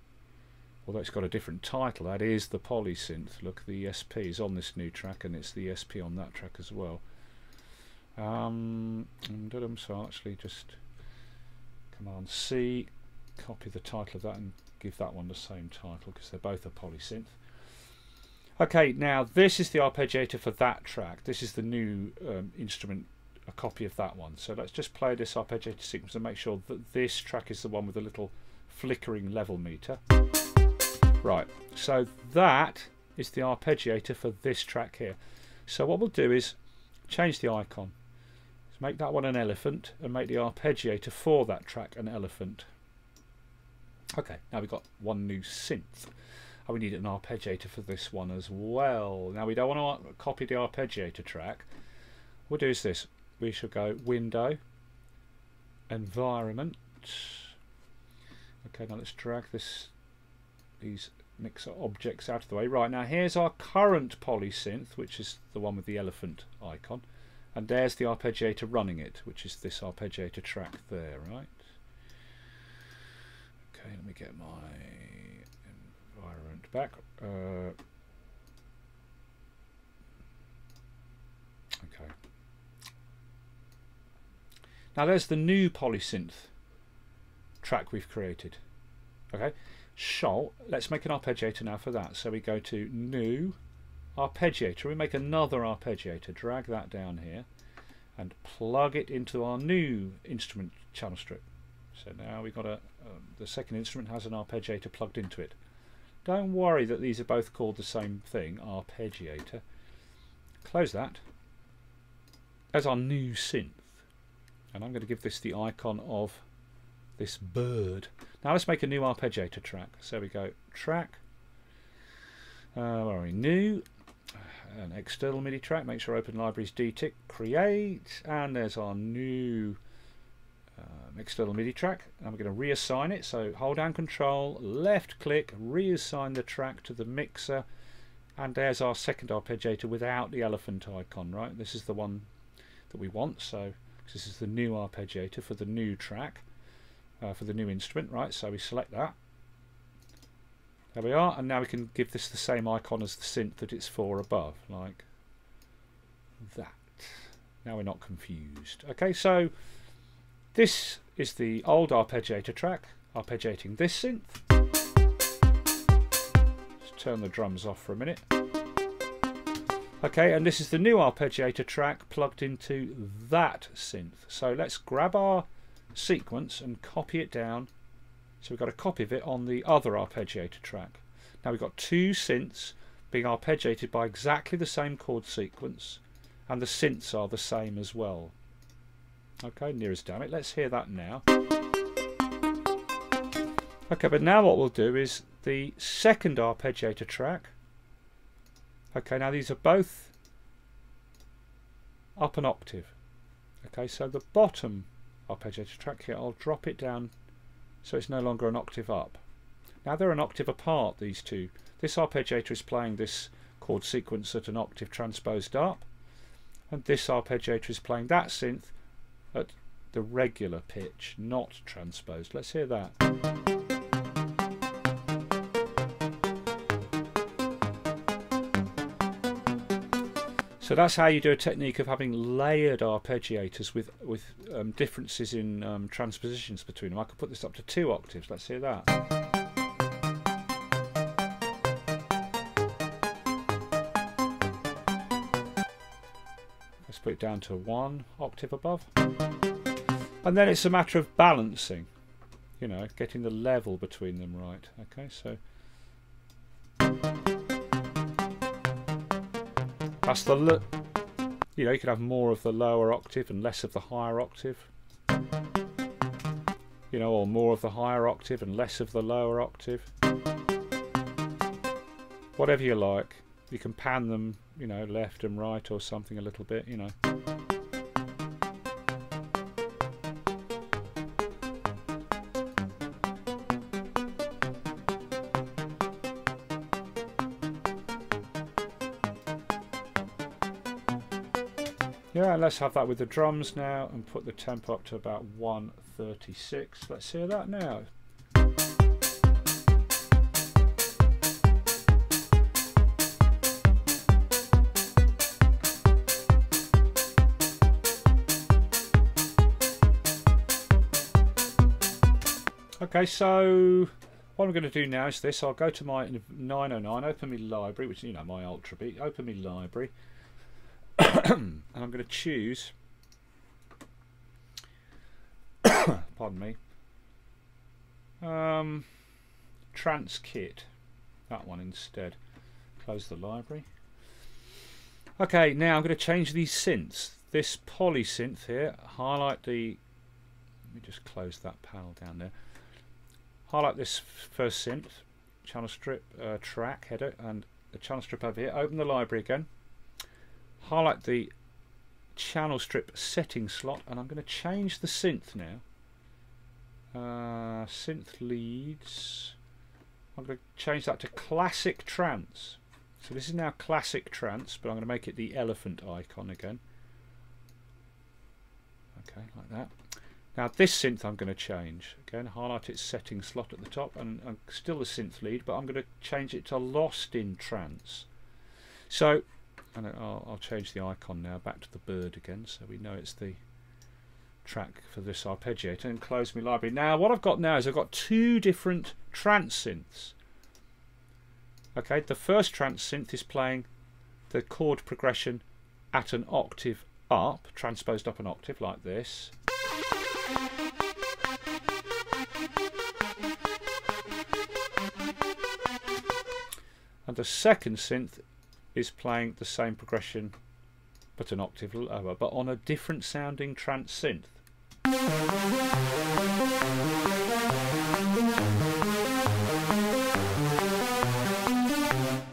although it's got a different title. That is the polysynth. Look, the ESP is on this new track, and it's the ESP on that track as well. So I'll actually just Command C, copy the title of that and give that one the same title because they're both a polysynth. Okay, now this is the arpeggiator for that track. This is the new instrument, a copy of that one. So let's just play this arpeggiator sequence and make sure that this track is the one with the little flickering level meter. Right, so that is the arpeggiator for this track here. So what we'll do is change the icon. Make that one an elephant and make the arpeggiator for that track an elephant. Okay, now we've got one new synth. And we need an arpeggiator for this one as well. Now we don't want to copy the arpeggiator track. What we'll do is this. We shall go Window, Environment. Okay, now let's drag these mixer objects out of the way. Right, now here's our current polysynth, which is the one with the elephant icon. And there's the arpeggiator running it, which is this arpeggiator track there, right? Okay, let me get my environment back. Now there's the new polysynth track we've created. Okay, so let's make an arpeggiator now for that. So we go to New, Arpeggiator. We make another arpeggiator, drag that down here, and plug it into our new instrument channel strip. So now we've got the second instrument has an arpeggiator plugged into it. Don't worry that these are both called the same thing, arpeggiator. Close that. There's our new synth. And I'm going to give this the icon of this bird. Now let's make a new arpeggiator track. So we go track, where are we? New, an external MIDI track. Make sure Open Libraries D-tick, create, and there's our new external MIDI track. And we're going to reassign it. So hold down Control, left click, reassign the track to the mixer, and there's our second arpeggiator without the elephant icon. Right, this is the one that we want. So this is the new arpeggiator for the new track, for the new instrument. Right, so we select that. There we are, and now we can give this the same icon as the synth that it's for above, like that. Now we're not confused. Okay, so this is the old arpeggiator track, arpeggiating this synth. Let's turn the drums off for a minute. Okay, and this is the new arpeggiator track plugged into that synth. So let's grab our sequence and copy it down. So we've got a copy of it on the other arpeggiator track. Now we've got two synths being arpeggiated by exactly the same chord sequence, and the synths are the same as well. Okay, near as damn it. Let's hear that now. Okay, but now what we'll do is the second arpeggiator track. Okay, now these are both up an octave. Okay, so the bottom arpeggiator track here, I'll drop it down so it's no longer an octave up. Now they're an octave apart, these two. This arpeggiator is playing this chord sequence at an octave transposed up, and this arpeggiator is playing that synth at the regular pitch, not transposed. Let's hear that. So that's how you do a technique of having layered arpeggiators with differences in transpositions between them. I could put this up to 2 octaves. Let's hear that. Let's put it down to 1 octave above. And then it's a matter of balancing, you know, getting the level between them right. Okay, so that's the you know, you can have more of the lower octave and less of the higher octave, you know, or more of the higher octave and less of the lower octave. Whatever you like. You can pan them, you know, left and right or something a little bit, you know. Yeah, and let's have that with the drums now and put the tempo up to about 136. Let's hear that now. Okay, so what I'm going to do now is this. I'll go to my 909, open my library, which, you know, my Ultra Beat, open my library. And I'm going to choose, pardon me, Trance Kit, that one instead. Close the library. Okay, now I'm going to change these synths. This poly synth here, highlight the, let me just close that panel down there. Highlight this first synth, channel strip, track header, and the channel strip over here. Open the library again. Highlight the channel strip setting slot, and I'm going to change the synth now. Synth leads. I'm going to change that to classic trance. So this is now classic trance, but I'm going to make it the elephant icon again. Okay, like that. Now this synth I'm going to change. Again, highlight its setting slot at the top, and still the synth lead, but I'm going to change it to lost in trance. So, and I'll change the icon now back to the bird again, so we know it's the track for this arpeggiator and close my library. Now what I've got now is I've got two different trance synths. Okay, the first trance synth is playing the chord progression at an octave up, transposed up an octave like this. And the second synth is playing the same progression but an octave lower, but on a different sounding trance synth.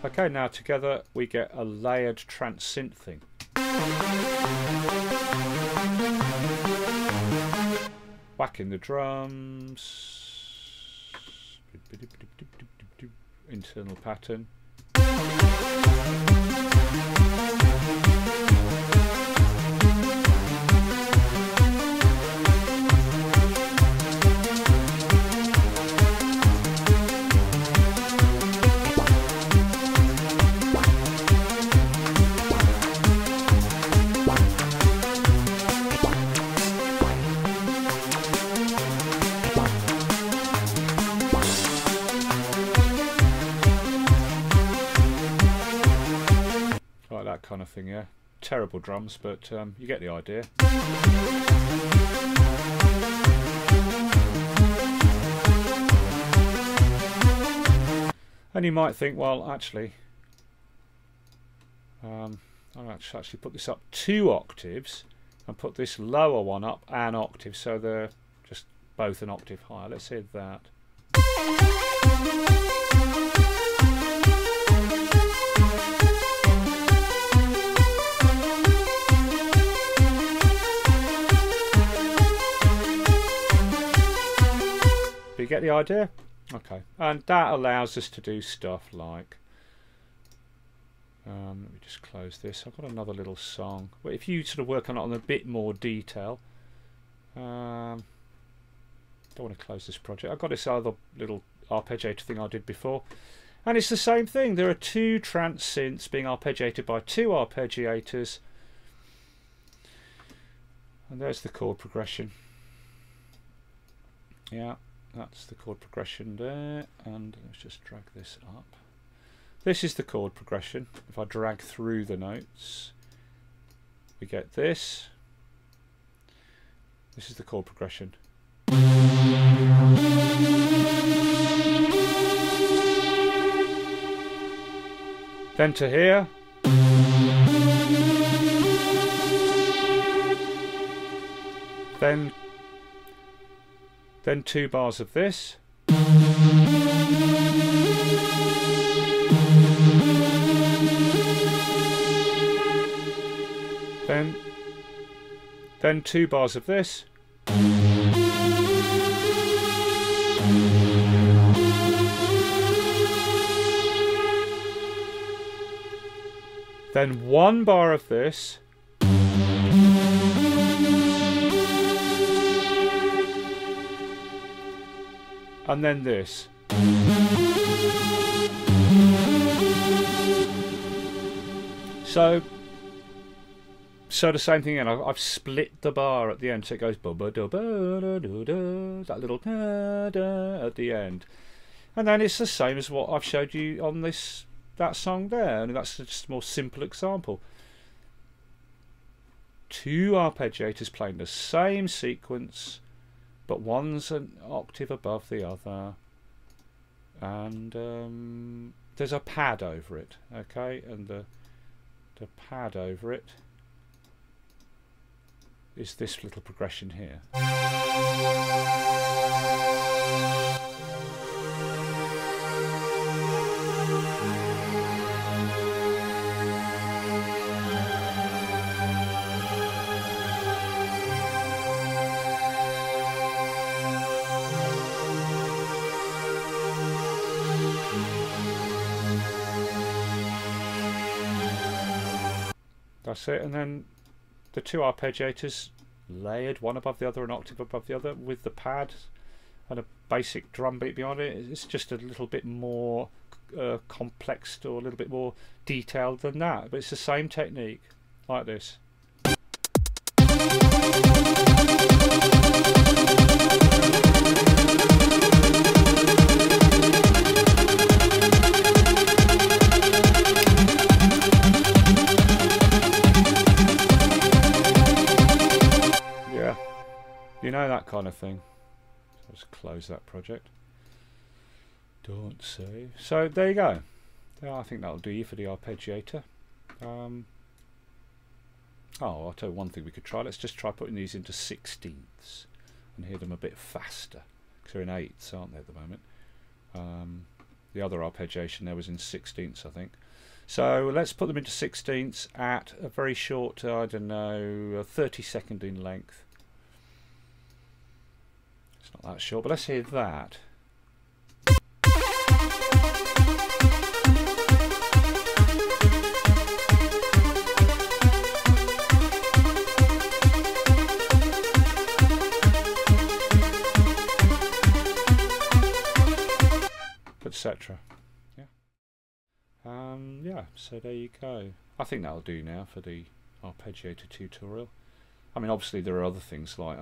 Okay, now together we get a layered trance synth thing. Whacking the drums, internal pattern. Kind of thing, yeah. Terrible drums, but you get the idea. And you might think, well, actually, I'll actually put this up 2 octaves and put this lower one up an octave, so they're just both an octave higher. Let's say that. You get the idea? Okay, and that allows us to do stuff like let me just close this. I've got another little song, but if you sort of work on it on a bit more detail, don't want to close this project. I've got this other little arpeggiator thing I did before, and it's the same thing. There are 2 trance synths being arpeggiated by 2 arpeggiators, and there's the chord progression. Yeah, that's the chord progression there, and let's just drag this up. This is the chord progression. If I drag through the notes, we get this. This is the chord progression. Then to here. Then 2 bars of this. Then 2 bars of this. Then 1 bar of this. And then this. So the same thing again. I've split the bar at the end, so it goes ba ba da ba da da da, that little da da at the end, and then it's the same as what I've showed you on that song there, and that's just a more simple example. 2 arpeggiators playing the same sequence, but one's an octave above the other, and there's a pad over it, okay, and the pad over it is this little progression here. That's it, and then the 2 arpeggiators layered one above the other, an octave above the other, with the pad and a basic drum beat behind it. It's just a little bit more complex or a little bit more detailed than that, but it's the same technique, like this. You know, that kind of thing. Let's close that project. Don't save. So there you go. Yeah, I think that'll do you for the arpeggiator. Oh, I'll tell you one thing we could try. Let's just try putting these into sixteenths and hear them a bit faster, because they're in eighths, aren't they, at the moment? The other arpeggiation there was in sixteenths, I think. So let's put them into sixteenths at a very short, I don't know, 30-second in length. It's not that short, but let's hear that. Etc. Yeah, so there you go. I think that'll do now for the arpeggiator tutorial. I mean, obviously there are other things like,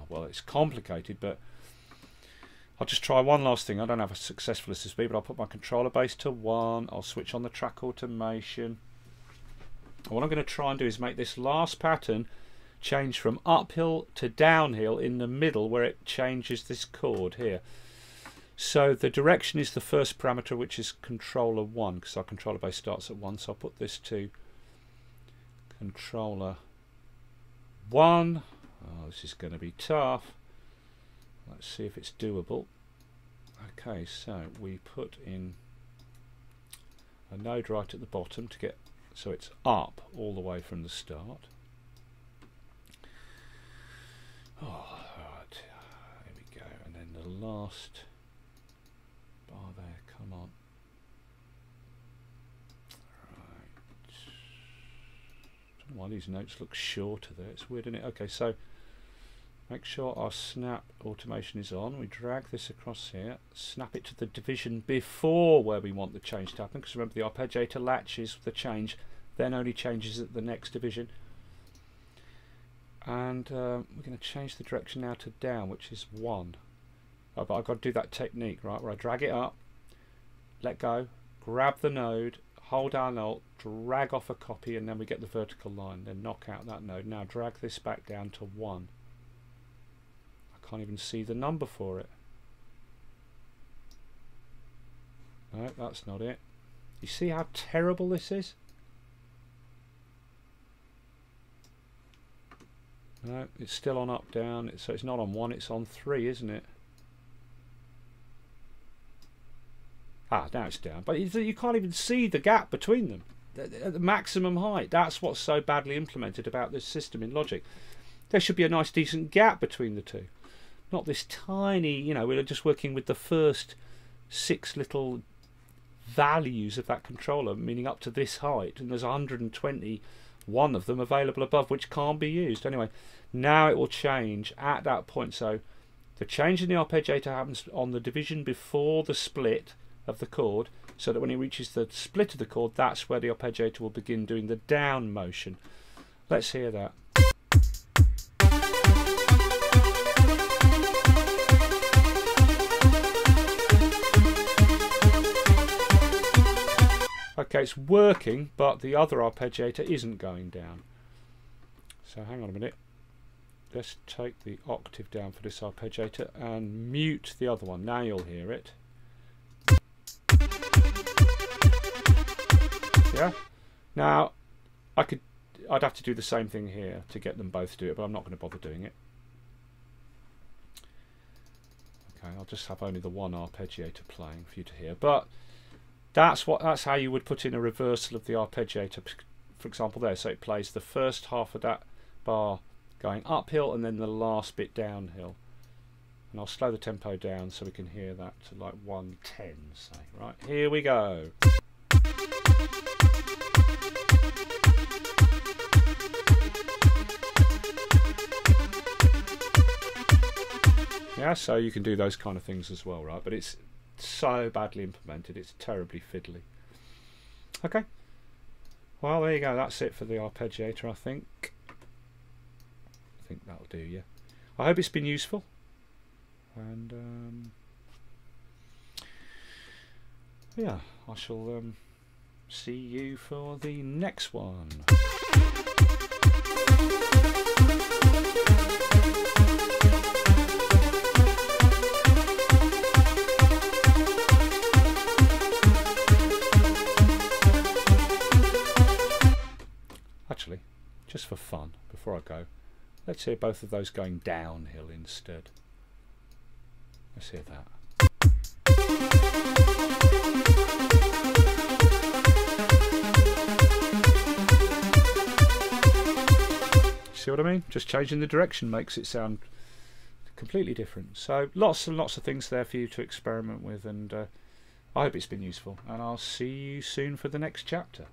well, it's complicated, but I'll just try one last thing. I don't have a successful SSB, but I'll put my controller base to 1. I'll switch on the track automation. What I'm going to try and do is make this last pattern change from uphill to downhill in the middle, where it changes this chord here. So the direction is the first parameter, which is controller 1, because our controller base starts at 1. So I'll put this to controller 1. Oh, this is going to be tough. Let's see if it's doable. Okay, so we put in a node right at the bottom to get, so it's up all the way from the start. Oh, right. Here we go. And then the last bar there, come on. Right. I don't know why these notes look shorter there. It's weird, isn't it? Okay, so make sure our snap automation is on. We drag this across here, snap it to the division before where we want the change to happen, because remember the arpeggiator latches the change, then only changes at the next division. And we're going to change the direction now to down, which is 1. Oh, but I've got to do that technique, right, where I drag it up, let go, grab the node, hold down Alt, drag off a copy, and then we get the vertical line, then knock out that node. Now drag this back down to 1. I can't even see the number for it. No, that's not it. You see how terrible this is? No, it's still on up, down, so it's not on 1, it's on 3, isn't it? Ah, now it's down, but you can't even see the gap between them at the maximum height. That's what's so badly implemented about this system in Logic. There should be a nice decent gap between the two, not this tiny, you know, we're just working with the first 6 little values of that controller, meaning up to this height, and there's 121 of them available above which can't be used. Anyway, now it will change at that point. So the change in the arpeggiator happens on the division before the split of the chord, so that when it reaches the split of the chord, that's where the arpeggiator will begin doing the down motion. Let's hear that. Okay, it's working, but the other arpeggiator isn't going down. So hang on a minute. Let's take the octave down for this arpeggiator and mute the other one. Now you'll hear it. Yeah. Now I'd have to do the same thing here to get them both to do it, but I'm not going to bother doing it. Okay, I'll just have only the one arpeggiator playing for you to hear. But that's how you would put in a reversal of the arpeggiator, for example, there. So it plays the first half of that bar going uphill and then the last bit downhill. And I'll slow the tempo down so we can hear that to like 110, say. Right, here we go. Yeah, so you can do those kind of things as well, right? But it's so badly implemented, it's terribly fiddly. Okay, well there you go, that's it for the arpeggiator, I think. I think that'll do, yeah. I hope it's been useful, and yeah, I shall see you for the next one. Actually, just for fun, before I go, let's hear both of those going downhill instead. Let's hear that. See what I mean? Just changing the direction makes it sound completely different. So lots and lots of things there for you to experiment with, and I hope it's been useful, and I'll see you soon for the next chapter.